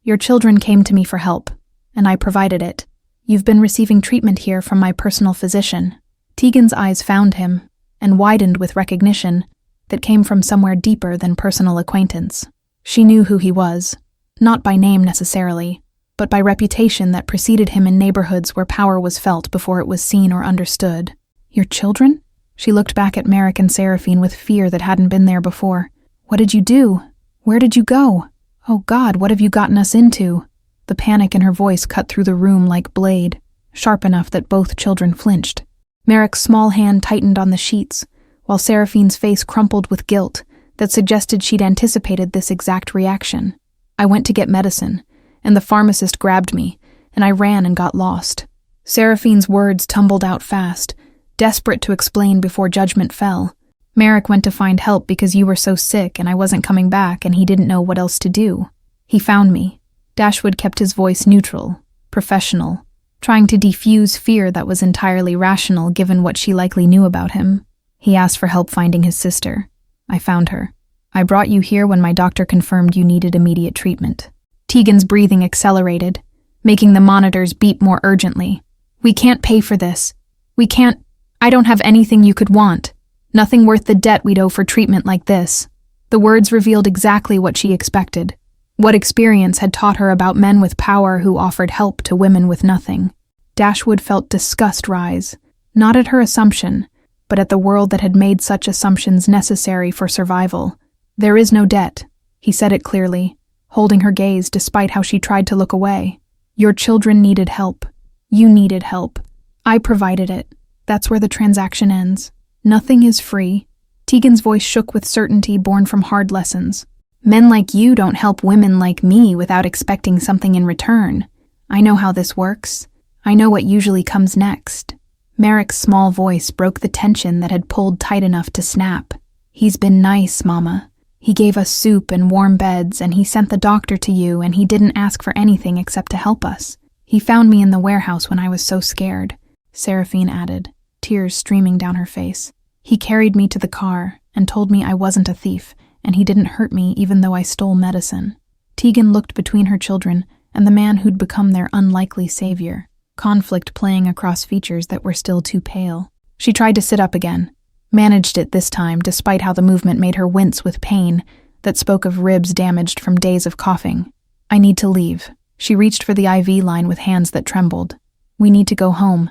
Speaker 1: Your children came to me for help, and I provided it. You've been receiving treatment here from my personal physician." Tegan's eyes found him, and widened with recognition that came from somewhere deeper than personal acquaintance. She knew who he was, not by name necessarily, but by reputation that preceded him in neighborhoods where power was felt before it was seen or understood. "Your children?" She looked back at Merrick and Seraphine with fear that hadn't been there before. "What did you do? Where did you go? Oh God, what have you gotten us into?" The panic in her voice cut through the room like blade, sharp enough that both children flinched. Merrick's small hand tightened on the sheets, while Seraphine's face crumpled with guilt that suggested she'd anticipated this exact reaction. "I went to get medicine, and the pharmacist grabbed me, and I ran and got lost." Seraphine's words tumbled out fast, desperate to explain before judgment fell. "Merrick went to find help because you were so sick and I wasn't coming back and he didn't know what else to do. He found me." Dashwood kept his voice neutral, professional, trying to defuse fear that was entirely rational given what she likely knew about him. "He asked for help finding his sister. I found her. I brought you here when my doctor confirmed you needed immediate treatment." Tegan's breathing accelerated, making the monitors beep more urgently. "We can't pay for this. We can't. I don't have anything you could want. Nothing worth the debt we'd owe for treatment like this." The words revealed exactly what she expected, what experience had taught her about men with power who offered help to women with nothing. Dashwood felt disgust rise, not at her assumption, but at the world that had made such assumptions necessary for survival. "There is no debt," he said it clearly, holding her gaze despite how she tried to look away. "Your children needed help. You needed help. I provided it. That's where the transaction ends. Nothing is free." Tegan's voice shook with certainty born from hard lessons. "Men like you don't help women like me without expecting something in return. I know how this works. I know what usually comes next." Merrick's small voice broke the tension that had pulled tight enough to snap. "He's been nice, Mama. He gave us soup and warm beds, and he sent the doctor to you, and he didn't ask for anything except to help us. He found me in the warehouse when I was so scared," Seraphine added, tears streaming down her face. "He carried me to the car and told me I wasn't a thief, and he didn't hurt me even though I stole medicine." Tegan looked between her children and the man who'd become their unlikely savior, conflict playing across features that were still too pale. She tried to sit up again, managed it this time despite how the movement made her wince with pain that spoke of ribs damaged from days of coughing. "I need to leave." She reached for the IV line with hands that trembled. "We need to go home.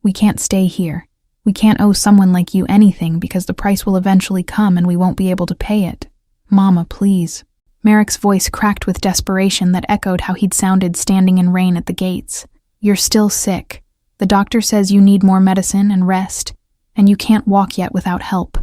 Speaker 1: We can't stay here. We can't owe someone like you anything because the price will eventually come and we won't be able to pay it. Mama, please." Merrick's voice cracked with desperation that echoed how he'd sounded standing in rain at the gates. "You're still sick. The doctor says you need more medicine and rest, and you can't walk yet without help."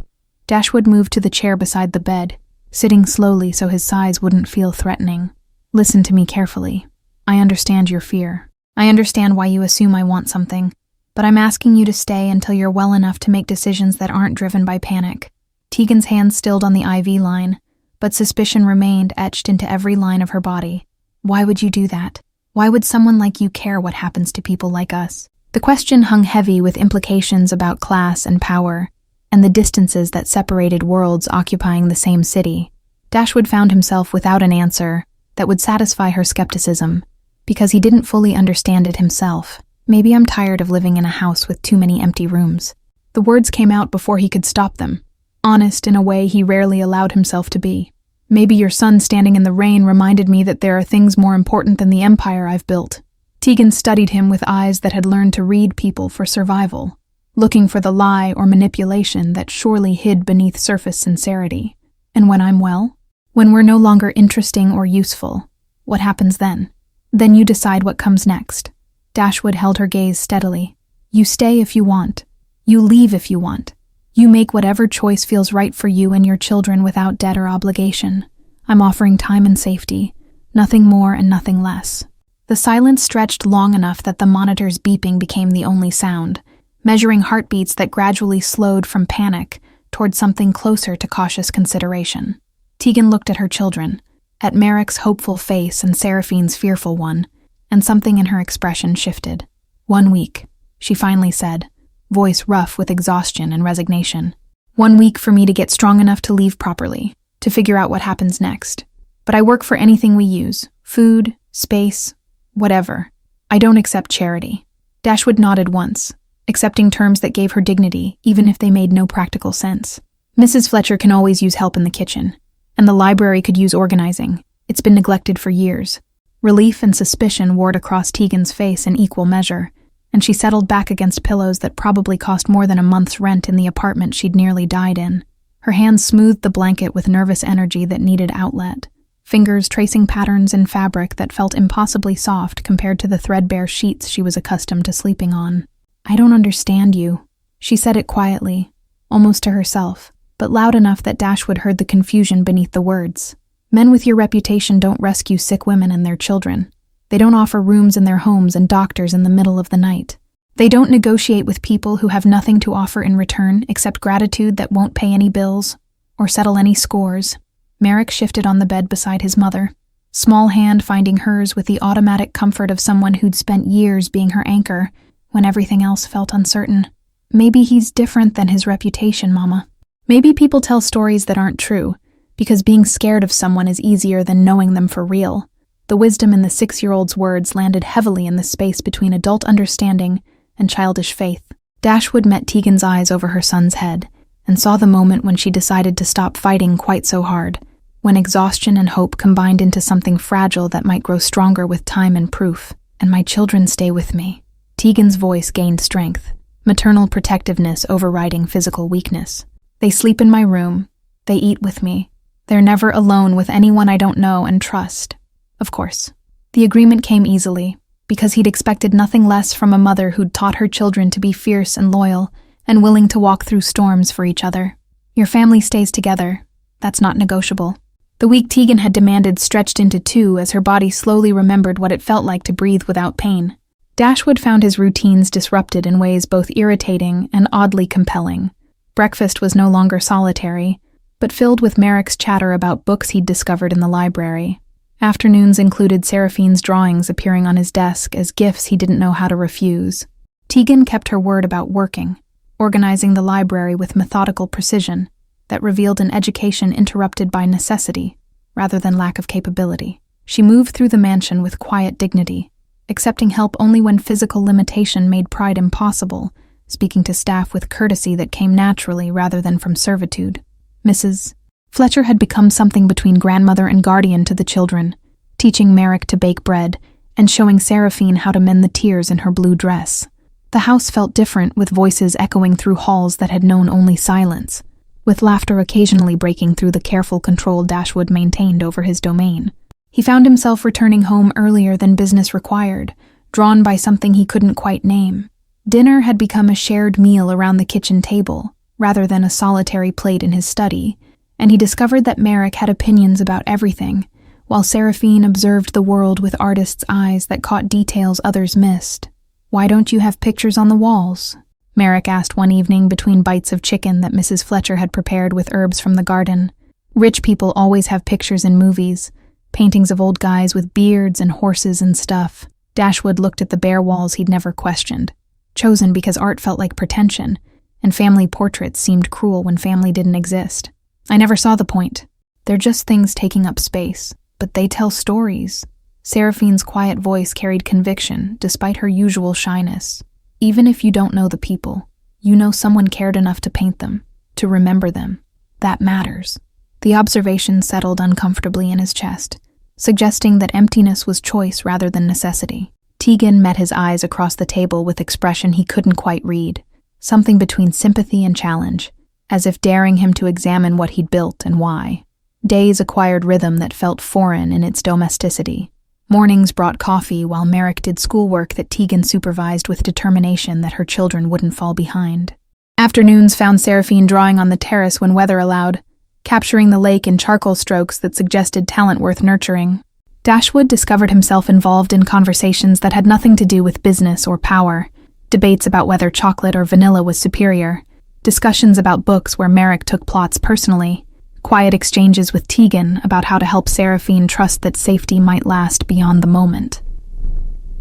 Speaker 1: Dashwood moved to the chair beside the bed, sitting slowly so his size wouldn't feel threatening. Listen to me carefully. I understand your fear. I understand why you assume I want something, but I'm asking you to stay until you're well enough to make decisions that aren't driven by panic." Tegan's hand stilled on the IV line, but suspicion remained etched into every line of her body. Why would you do that? Why would someone like you care what happens to people like us? The question hung heavy with implications about class and power, and the distances that separated worlds occupying the same city. Dashwood found himself without an answer that would satisfy her skepticism, because he didn't fully understand it himself. "Maybe I'm tired of living in a house with too many empty rooms." The words came out before he could stop them, honest in a way he rarely allowed himself to be. "Maybe your son standing in the rain reminded me that there are things more important than the empire I've built." Tegan studied him with eyes that had learned to read people for survival, looking for the lie or manipulation that surely hid beneath surface sincerity. "And when I'm well? When we're no longer interesting or useful, what happens then?" "Then you decide what comes next." Dashwood held her gaze steadily. "You stay if you want. You leave if you want. You make whatever choice feels right for you and your children without debt or obligation. I'm offering time and safety, nothing more and nothing less." The silence stretched long enough that the monitor's beeping became the only sound, measuring heartbeats that gradually slowed from panic toward something closer to cautious consideration. Tegan looked at her children, at Merrick's hopeful face and Seraphine's fearful one, and something in her expression shifted. "1 week," she finally said, voice rough with exhaustion and resignation. "1 week for me to get strong enough to leave properly, to figure out what happens next. But I work for anything we use, food, space, whatever. I don't accept charity." Dashwood nodded once, accepting terms that gave her dignity, even if they made no practical sense. "Mrs. Fletcher can always use help in the kitchen, and the library could use organizing. It's been neglected for years." Relief and suspicion warred across Tegan's face in equal measure, and she settled back against pillows that probably cost more than a month's rent in the apartment she'd nearly died in. Her hands smoothed the blanket with nervous energy that needed outlet, fingers tracing patterns in fabric that felt impossibly soft compared to the threadbare sheets she was accustomed to sleeping on. "I don't understand you." She said it quietly, almost to herself, but loud enough that Dashwood heard the confusion beneath the words. "Men with your reputation don't rescue sick women and their children. They don't offer rooms in their homes and doctors in the middle of the night. They don't negotiate with people who have nothing to offer in return except gratitude that won't pay any bills or settle any scores." Merrick shifted on the bed beside his mother, small hand finding hers with the automatic comfort of someone who'd spent years being her anchor when everything else felt uncertain. "Maybe he's different than his reputation, Mama. Maybe people tell stories that aren't true, because being scared of someone is easier than knowing them for real." The wisdom in the 6-year-old's words landed heavily in the space between adult understanding and childish faith. Dashwood met Tegan's eyes over her son's head, and saw the moment when she decided to stop fighting quite so hard, when exhaustion and hope combined into something fragile that might grow stronger with time and proof. "And my children stay with me." Tegan's voice gained strength, maternal protectiveness overriding physical weakness. "They sleep in my room. They eat with me. They're never alone with anyone I don't know and trust." Of course. The agreement came easily, because he'd expected nothing less from a mother who'd taught her children to be fierce and loyal, and willing to walk through storms for each other. "Your family stays together. That's not negotiable." The week Tegan had demanded stretched into 2 as her body slowly remembered what it felt like to breathe without pain. Dashwood found his routines disrupted in ways both irritating and oddly compelling. Breakfast was no longer solitary, but filled with Merrick's chatter about books he'd discovered in the library. Afternoons included Seraphine's drawings appearing on his desk as gifts he didn't know how to refuse. Tegan kept her word about working, organizing the library with methodical precision that revealed an education interrupted by necessity rather than lack of capability. She moved through the mansion with quiet dignity, accepting help only when physical limitation made pride impossible, speaking to staff with courtesy that came naturally rather than from servitude. Mrs. Fletcher had become something between grandmother and guardian to the children, teaching Merrick to bake bread and showing Seraphine how to mend the tears in her blue dress. The house felt different, with voices echoing through halls that had known only silence, with laughter occasionally breaking through the careful control Dashwood maintained over his domain. He found himself returning home earlier than business required, drawn by something he couldn't quite name. Dinner had become a shared meal around the kitchen table, rather than a solitary plate in his study, and he discovered that Merrick had opinions about everything, while Seraphine observed the world with artist's eyes that caught details others missed. "Why don't you have pictures on the walls?" Merrick asked one evening between bites of chicken that Mrs. Fletcher had prepared with herbs from the garden. Rich people always have pictures in movies, paintings of old guys with beards and horses and stuff. Dashwood looked at the bare walls he'd never questioned, chosen because art felt like pretension, and family portraits seemed cruel when family didn't exist. "I never saw the point. They're just things taking up space, but they tell stories." Seraphine's quiet voice carried conviction, despite her usual shyness. "Even if you don't know the people, you know someone cared enough to paint them, to remember them. That matters." The observation settled uncomfortably in his chest, suggesting that emptiness was choice rather than necessity. Tegan met his eyes across the table with expression he couldn't quite read, something between sympathy and challenge, as if daring him to examine what he'd built and why. Days acquired rhythm that felt foreign in its domesticity. Mornings brought coffee while Merrick did schoolwork that Tegan supervised with determination that her children wouldn't fall behind. Afternoons found Seraphine drawing on the terrace when weather allowed, capturing the lake in charcoal strokes that suggested talent worth nurturing. Dashwood discovered himself involved in conversations that had nothing to do with business or power, debates about whether chocolate or vanilla was superior, discussions about books where Merrick took plots personally, quiet exchanges with Tegan about how to help Seraphine trust that safety might last beyond the moment.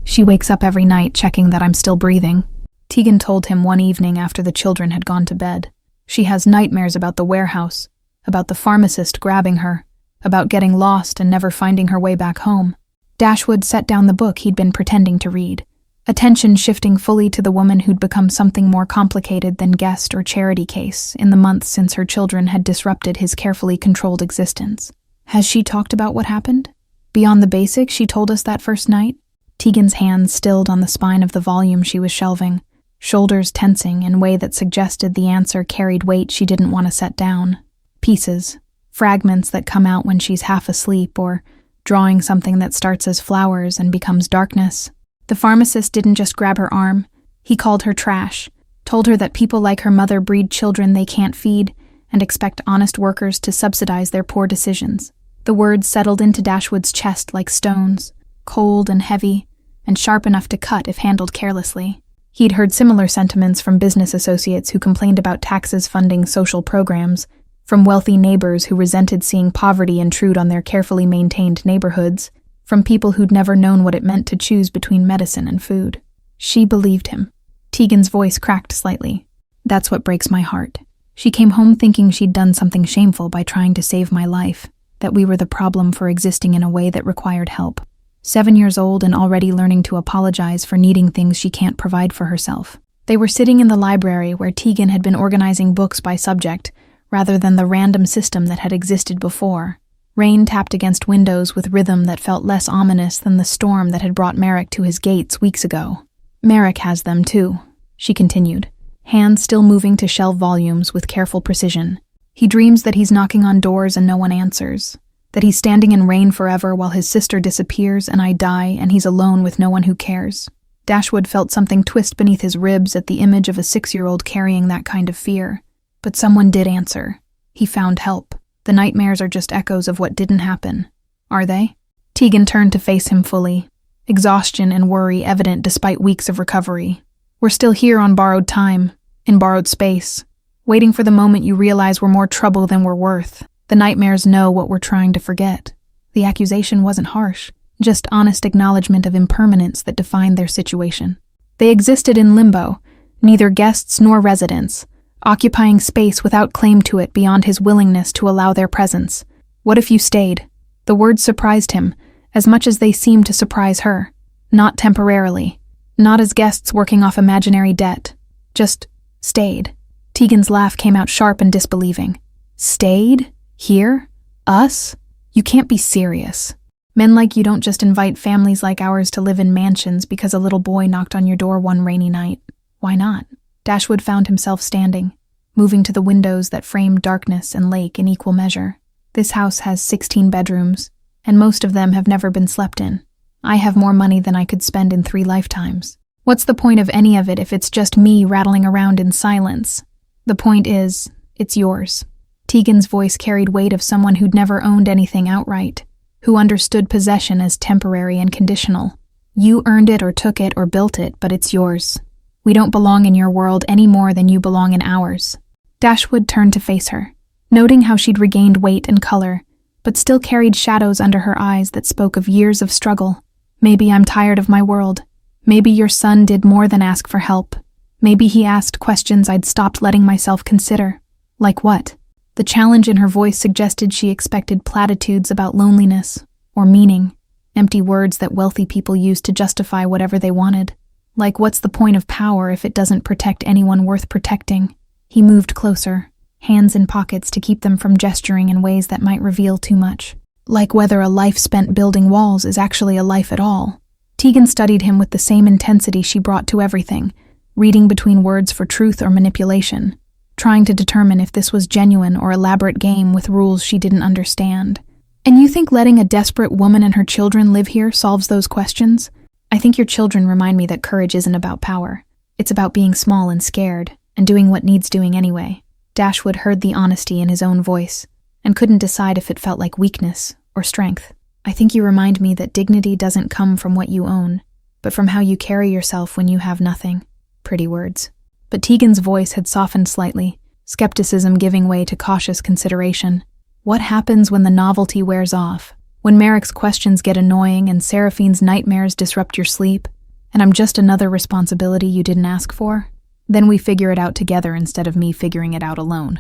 Speaker 1: "She wakes up every night checking that I'm still breathing," Tegan told him one evening after the children had gone to bed. "She has nightmares about the warehouse, about the pharmacist grabbing her, about getting lost and never finding her way back home." Dashwood set down the book he'd been pretending to read, attention shifting fully to the woman who'd become something more complicated than guest or charity case in the months since her children had disrupted his carefully controlled existence. "Has she talked about what happened? Beyond the basics she told us that first night?" Tegan's hands stilled on the spine of the volume she was shelving, shoulders tensing in a way that suggested the answer carried weight she didn't want to set down. Pieces, fragments that come out when she's half asleep, or drawing something that starts as flowers and becomes darkness. The pharmacist didn't just grab her arm. He called her trash, told her that people like her mother breed children they can't feed and expect honest workers to subsidize their poor decisions. The words settled into Dashwood's chest like stones, cold and heavy, and sharp enough to cut if handled carelessly. He'd heard similar sentiments from business associates who complained about taxes funding social programs, from wealthy neighbors who resented seeing poverty intrude on their carefully maintained neighborhoods, from people who'd never known what it meant to choose between medicine and food. She believed him. Tegan's voice cracked slightly. "That's what breaks my heart. She came home thinking she'd done something shameful by trying to save my life, that we were the problem for existing in a way that required help. 7 years old and already learning to apologize for needing things she can't provide for herself." They were sitting in the library where Tegan had been organizing books by subject, rather than the random system that had existed before. Rain tapped against windows with rhythm that felt less ominous than the storm that had brought Merrick to his gates weeks ago. "Merrick has them too," she continued, hands still moving to shelve volumes with careful precision. "He dreams that he's knocking on doors and no one answers, that he's standing in rain forever while his sister disappears and I die and he's alone with no one who cares." Dashwood felt something twist beneath his ribs at the image of a 6-year-old carrying that kind of fear. But someone did answer. He found help. The nightmares are just echoes of what didn't happen. Are they? Tegan turned to face him fully, exhaustion and worry evident despite weeks of recovery. "We're still here on borrowed time, in borrowed space, waiting for the moment you realize we're more trouble than we're worth. The nightmares know what we're trying to forget." The accusation wasn't harsh, just honest acknowledgement of impermanence that defined their situation. They existed in limbo, neither guests nor residents, occupying space without claim to it beyond his willingness to allow their presence. "What if you stayed?" The words surprised him, as much as they seemed to surprise her. Not temporarily, not as guests working off imaginary debt. Just stayed. Tegan's laugh came out sharp and disbelieving. "Stayed? Here? Us? You can't be serious. Men like you don't just invite families like ours to live in mansions because a little boy knocked on your door one rainy night. Why not?" Dashwood found himself standing, moving to the windows that framed darkness and lake in equal measure. "This house has 16 bedrooms, and most of them have never been slept in. I have more money than I could spend in 3 lifetimes. What's the point of any of it if it's just me rattling around in silence? The point is, it's yours." Tegan's voice carried weight of someone who'd never owned anything outright. who understood possession as temporary and conditional. You earned it or took it or built it, but it's yours. We don't belong in your world any more than you belong in ours. Dashwood turned to face her, noting how she'd regained weight and color, but still carried shadows under her eyes that spoke of years of struggle. Maybe I'm tired of my world. Maybe your son did more than ask for help. Maybe he asked questions I'd stopped letting myself consider. Like what? The challenge in her voice suggested she expected platitudes about loneliness or meaning, empty words that wealthy people use to justify whatever they wanted. Like, what's the point of power if it doesn't protect anyone worth protecting? He moved closer, hands in pockets to keep them from gesturing in ways that might reveal too much. Like whether a life spent building walls is actually a life at all. Tegan studied him with the same intensity she brought to everything, reading between words for truth or manipulation, trying to determine if this was genuine or elaborate game with rules she didn't understand. And you think letting a desperate woman and her children live here solves those questions? I think your children remind me that courage isn't about power. It's about being small and scared, and doing what needs doing anyway. Dashwood heard the honesty in his own voice, and couldn't decide if it felt like weakness or strength. I think you remind me that dignity doesn't come from what you own, but from how you carry yourself when you have nothing. Pretty words. But Tegan's voice had softened slightly, skepticism giving way to cautious consideration. What happens when the novelty wears off? When Merrick's questions get annoying and Seraphine's nightmares disrupt your sleep, and I'm just another responsibility you didn't ask for? Then we figure it out together instead of me figuring it out alone.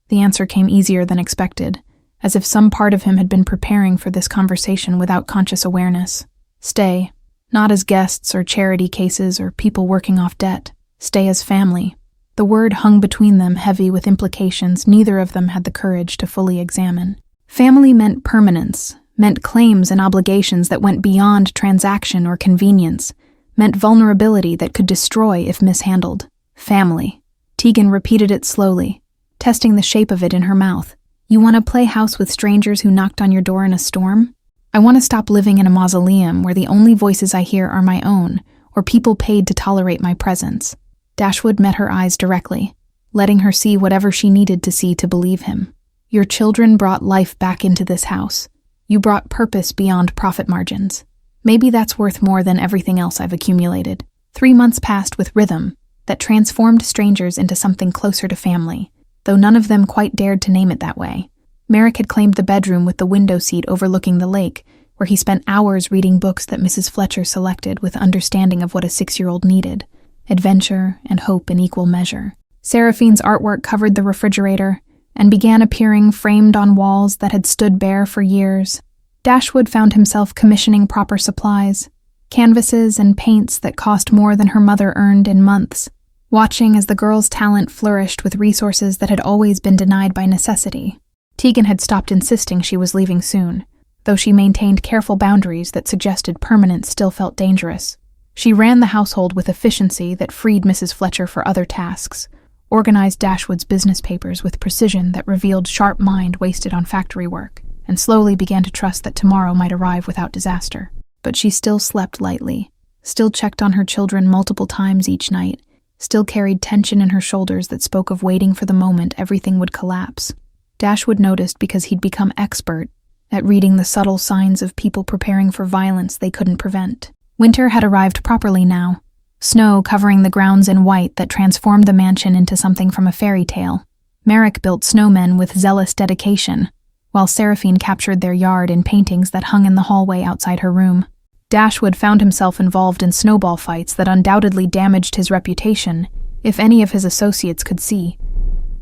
Speaker 1: The answer came easier than expected, as if some part of him had been preparing for this conversation without conscious awareness. Stay, not as guests or charity cases or people working off debt. Stay as family. The word hung between them, heavy with implications neither of them had the courage to fully examine. Family meant permanence, meant claims and obligations that went beyond transaction or convenience, meant vulnerability that could destroy if mishandled. Family. Tegan repeated it slowly, testing the shape of it in her mouth. You want to play house with strangers who knocked on your door in a storm? I want to stop living in a mausoleum where the only voices I hear are my own, or people paid to tolerate my presence. Dashwood met her eyes directly, letting her see whatever she needed to see to believe him. Your children brought life back into this house. You brought purpose beyond profit margins. Maybe that's worth more than everything else I've accumulated. 3 months passed with rhythm that transformed strangers into something closer to family, though none of them quite dared to name it that way. Merrick had claimed the bedroom with the window seat overlooking the lake, where he spent hours reading books that Mrs. Fletcher selected with understanding of what a 6-year-old needed. Adventure and hope in equal measure. Seraphine's artwork covered the refrigerator and began appearing framed on walls that had stood bare for years. Dashwood found himself commissioning proper supplies, canvases and paints that cost more than her mother earned in months, watching as the girl's talent flourished with resources that had always been denied by necessity. Tegan had stopped insisting she was leaving soon, though she maintained careful boundaries that suggested permanence still felt dangerous. She ran the household with efficiency that freed Mrs. Fletcher for other tasks, organized Dashwood's business papers with precision that revealed sharp mind wasted on factory work, and slowly began to trust that tomorrow might arrive without disaster. But she still slept lightly, still checked on her children multiple times each night, still carried tension in her shoulders that spoke of waiting for the moment everything would collapse. Dashwood noticed because he'd become expert at reading the subtle signs of people preparing for violence they couldn't prevent. Winter had arrived properly now, snow covering the grounds in white that transformed the mansion into something from a fairy tale. Merrick built snowmen with zealous dedication, while Seraphine captured their yard in paintings that hung in the hallway outside her room. Dashwood found himself involved in snowball fights that undoubtedly damaged his reputation, if any of his associates could see.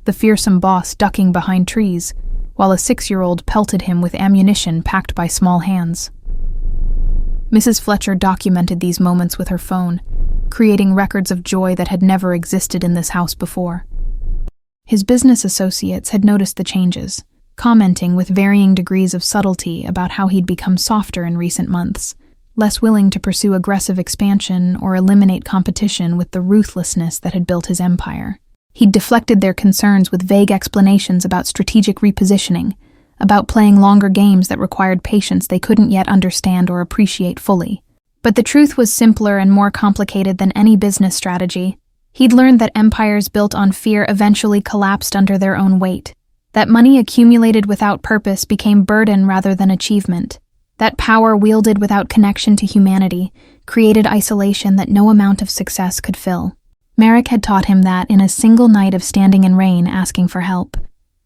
Speaker 1: The fearsome boss ducking behind trees, while a 6-year-old pelted him with ammunition packed by small hands. Mrs. Fletcher documented these moments with her phone, creating records of joy that had never existed in this house before. His business associates had noticed the changes, commenting with varying degrees of subtlety about how he'd become softer in recent months, less willing to pursue aggressive expansion or eliminate competition with the ruthlessness that had built his empire. He'd deflected their concerns with vague explanations about strategic repositioning, about playing longer games that required patience they couldn't yet understand or appreciate fully. But the truth was simpler and more complicated than any business strategy. He'd learned that empires built on fear eventually collapsed under their own weight, that money accumulated without purpose became burden rather than achievement, That power, wielded without connection to humanity, created isolation that no amount of success could fill. Merrick had taught him that in a single night of standing in rain asking for help.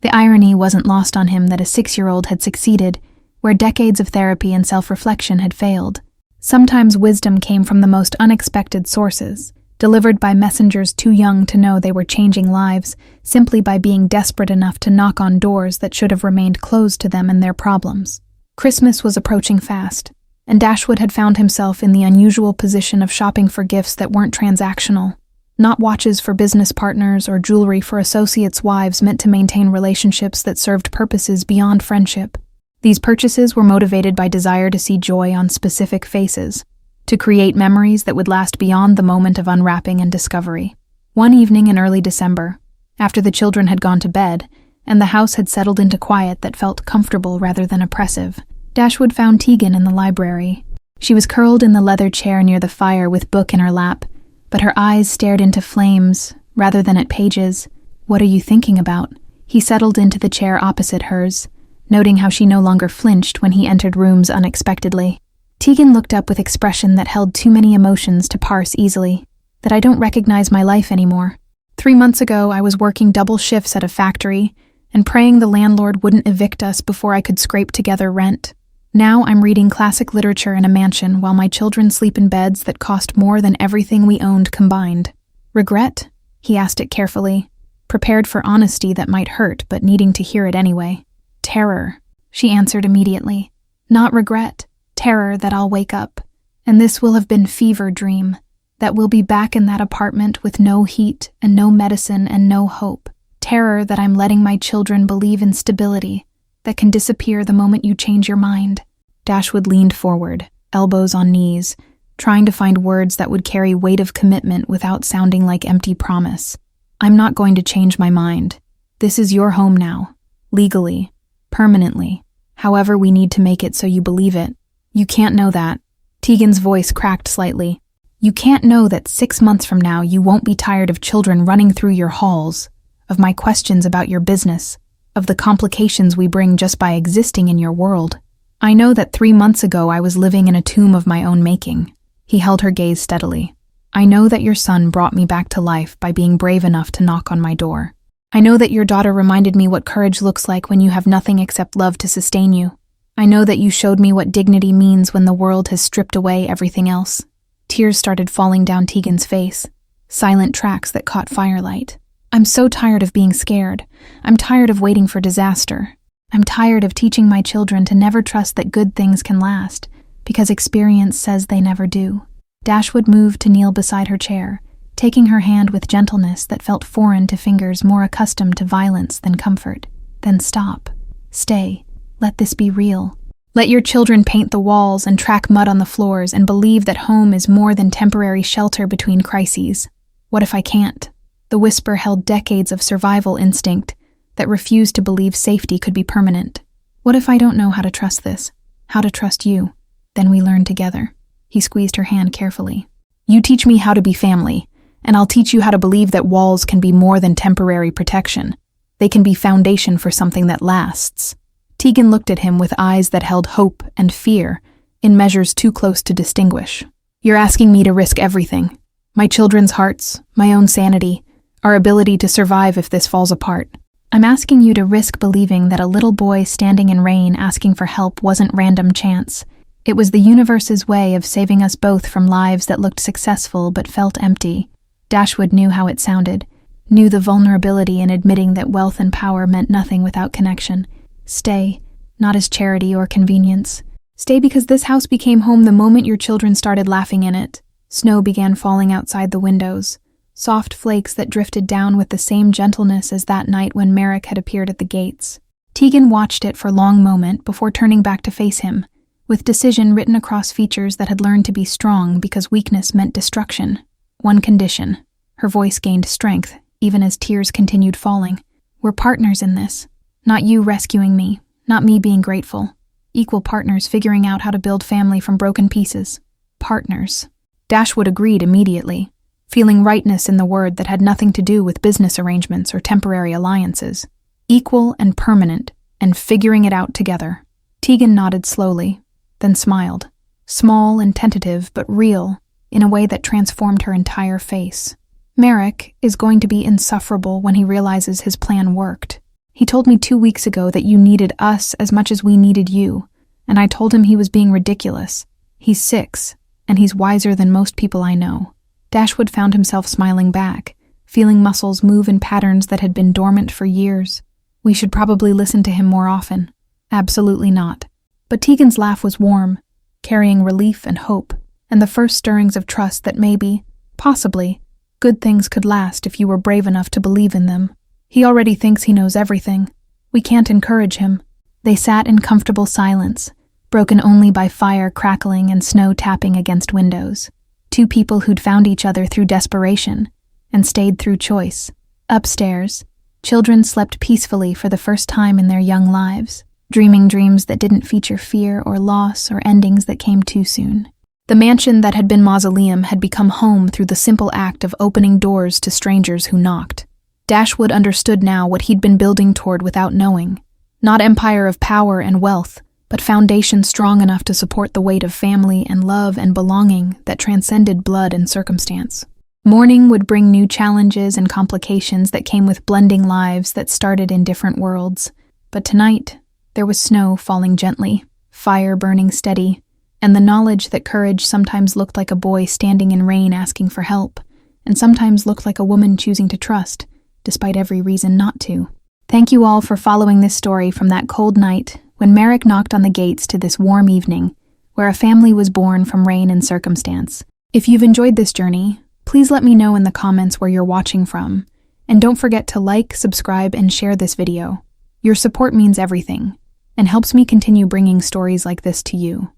Speaker 1: The irony wasn't lost on him that a 6-year-old had succeeded where decades of therapy and self-reflection had failed. Sometimes wisdom came from the most unexpected sources, delivered by messengers too young to know they were changing lives simply by being desperate enough to knock on doors that should have remained closed to them and their problems. Christmas was approaching fast, and Dashwood had found himself in the unusual position of shopping for gifts that weren't transactional. Not watches for business partners or jewelry for associates' wives meant to maintain relationships that served purposes beyond friendship. These purchases were motivated by desire to see joy on specific faces, to create memories that would last beyond the moment of unwrapping and discovery. One evening in early December, after the children had gone to bed, and the house had settled into quiet that felt comfortable rather than oppressive, Dashwood found Tegan in the library. She was curled in the leather chair near the fire with book in her lap, but her eyes stared into flames rather than at pages. "What are you thinking about?" He settled into the chair opposite hers, noting how she no longer flinched when he entered rooms unexpectedly. Tegan looked up with expression that held too many emotions to parse easily. "That I don't recognize my life anymore. 3 months ago, I was working double shifts at a factory and praying the landlord wouldn't evict us before I could scrape together rent. Now I'm reading classic literature in a mansion while my children sleep in beds that cost more than everything we owned combined." "Regret?" he asked it carefully, prepared for honesty that might hurt but needing to hear it anyway. "Terror," she answered immediately. "Not regret. Terror that I'll wake up, and this will have been fever dream, that we'll be back in that apartment with no heat and no medicine and no hope. Terror that I'm letting my children believe in stability, that can disappear the moment you change your mind." Dashwood leaned forward, elbows on knees, trying to find words that would carry weight of commitment without sounding like empty promise. "I'm not going to change my mind. This is your home now, legally, permanently, however we need to make it so you believe it. You can't know that." Tegan's voice cracked slightly. "You can't know that 6 months from now you won't be tired of children running through your halls, of my questions about your business, of the complications we bring just by existing in your world. I know that 3 months ago I was living in a tomb of my own making." He held her gaze steadily. "I know that your son brought me back to life by being brave enough to knock on my door. I know that your daughter reminded me what courage looks like when you have nothing except love to sustain you. I know that you showed me what dignity means when the world has stripped away everything else." Tears started falling down Tegan's face, silent tracks that caught firelight. "I'm so tired of being scared. I'm tired of waiting for disaster. I'm tired of teaching my children to never trust that good things can last, because experience says they never do." Dashwood moved to kneel beside her chair, taking her hand with gentleness that felt foreign to fingers more accustomed to violence than comfort. "Then stop. Stay. Let this be real. Let your children paint the walls and track mud on the floors and believe that home is more than temporary shelter between crises. What if I can't?" The whisper held decades of survival instinct that refused to believe safety could be permanent. "What if I don't know how to trust this? How to trust you? Then we learn together." He squeezed her hand carefully. "You teach me how to be family, and I'll teach you how to believe that walls can be more than temporary protection. They can be foundation for something that lasts." Tegan looked at him with eyes that held hope and fear, in measures too close to distinguish. "You're asking me to risk everything. My children's hearts, my own sanity, our ability to survive if this falls apart. I'm asking you to risk believing that a little boy standing in rain asking for help wasn't random chance. It was the universe's way of saving us both from lives that looked successful but felt empty." Dashwood knew how it sounded, knew the vulnerability in admitting that wealth and power meant nothing without connection. "Stay, not as charity or convenience. Stay because this house became home the moment your children started laughing in it." Snow began falling outside the windows, soft flakes that drifted down with the same gentleness as that night when Merrick had appeared at the gates. Tegan watched it for a long moment before turning back to face him, with decision written across features that had learned to be strong because weakness meant destruction. "One condition." Her voice gained strength, even as tears continued falling. "We're partners in this. Not you rescuing me, not me being grateful. Equal partners figuring out how to build family from broken pieces. Partners." Dashwood agreed immediately, feeling rightness in the word that had nothing to do with business arrangements or temporary alliances. Equal and permanent, and figuring it out together. Tegan nodded slowly. then smiled. Small and tentative, but real, in a way that transformed her entire face. Merrick is going to be insufferable when he realizes his plan worked. He told me 2 weeks ago that you needed us as much as we needed you, and I told him he was being ridiculous. He's 6, and he's wiser than most people I know. Dashwood found himself smiling back, feeling muscles move in patterns that had been dormant for years. We should probably listen to him more often. Absolutely not. But Tegan's laugh was warm, carrying relief and hope, and the first stirrings of trust that maybe, possibly, good things could last if you were brave enough to believe in them. He already thinks he knows everything. We can't encourage him. They sat in comfortable silence, broken only by fire crackling and snow tapping against windows. Two people who'd found each other through desperation and stayed through choice. Upstairs, children slept peacefully for the first time in their young lives, dreaming dreams that didn't feature fear or loss or endings that came too soon. The mansion that had been mausoleum had become home through the simple act of opening doors to strangers who knocked. Dashwood understood now what he'd been building toward without knowing. Not empire of power and wealth, but foundation strong enough to support the weight of family and love and belonging that transcended blood and circumstance. Morning would bring new challenges and complications that came with blending lives that started in different worlds. But tonight, there was snow falling gently, fire burning steady, and the knowledge that courage sometimes looked like a boy standing in rain asking for help, and sometimes looked like a woman choosing to trust, despite every reason not to. Thank you all for following this story from that cold night when Merrick knocked on the gates to this warm evening, where a family was born from rain and circumstance. If you've enjoyed this journey, please let me know in the comments where you're watching from, and don't forget to like, subscribe, and share this video. Your support means everything, and helps me continue bringing stories like this to you.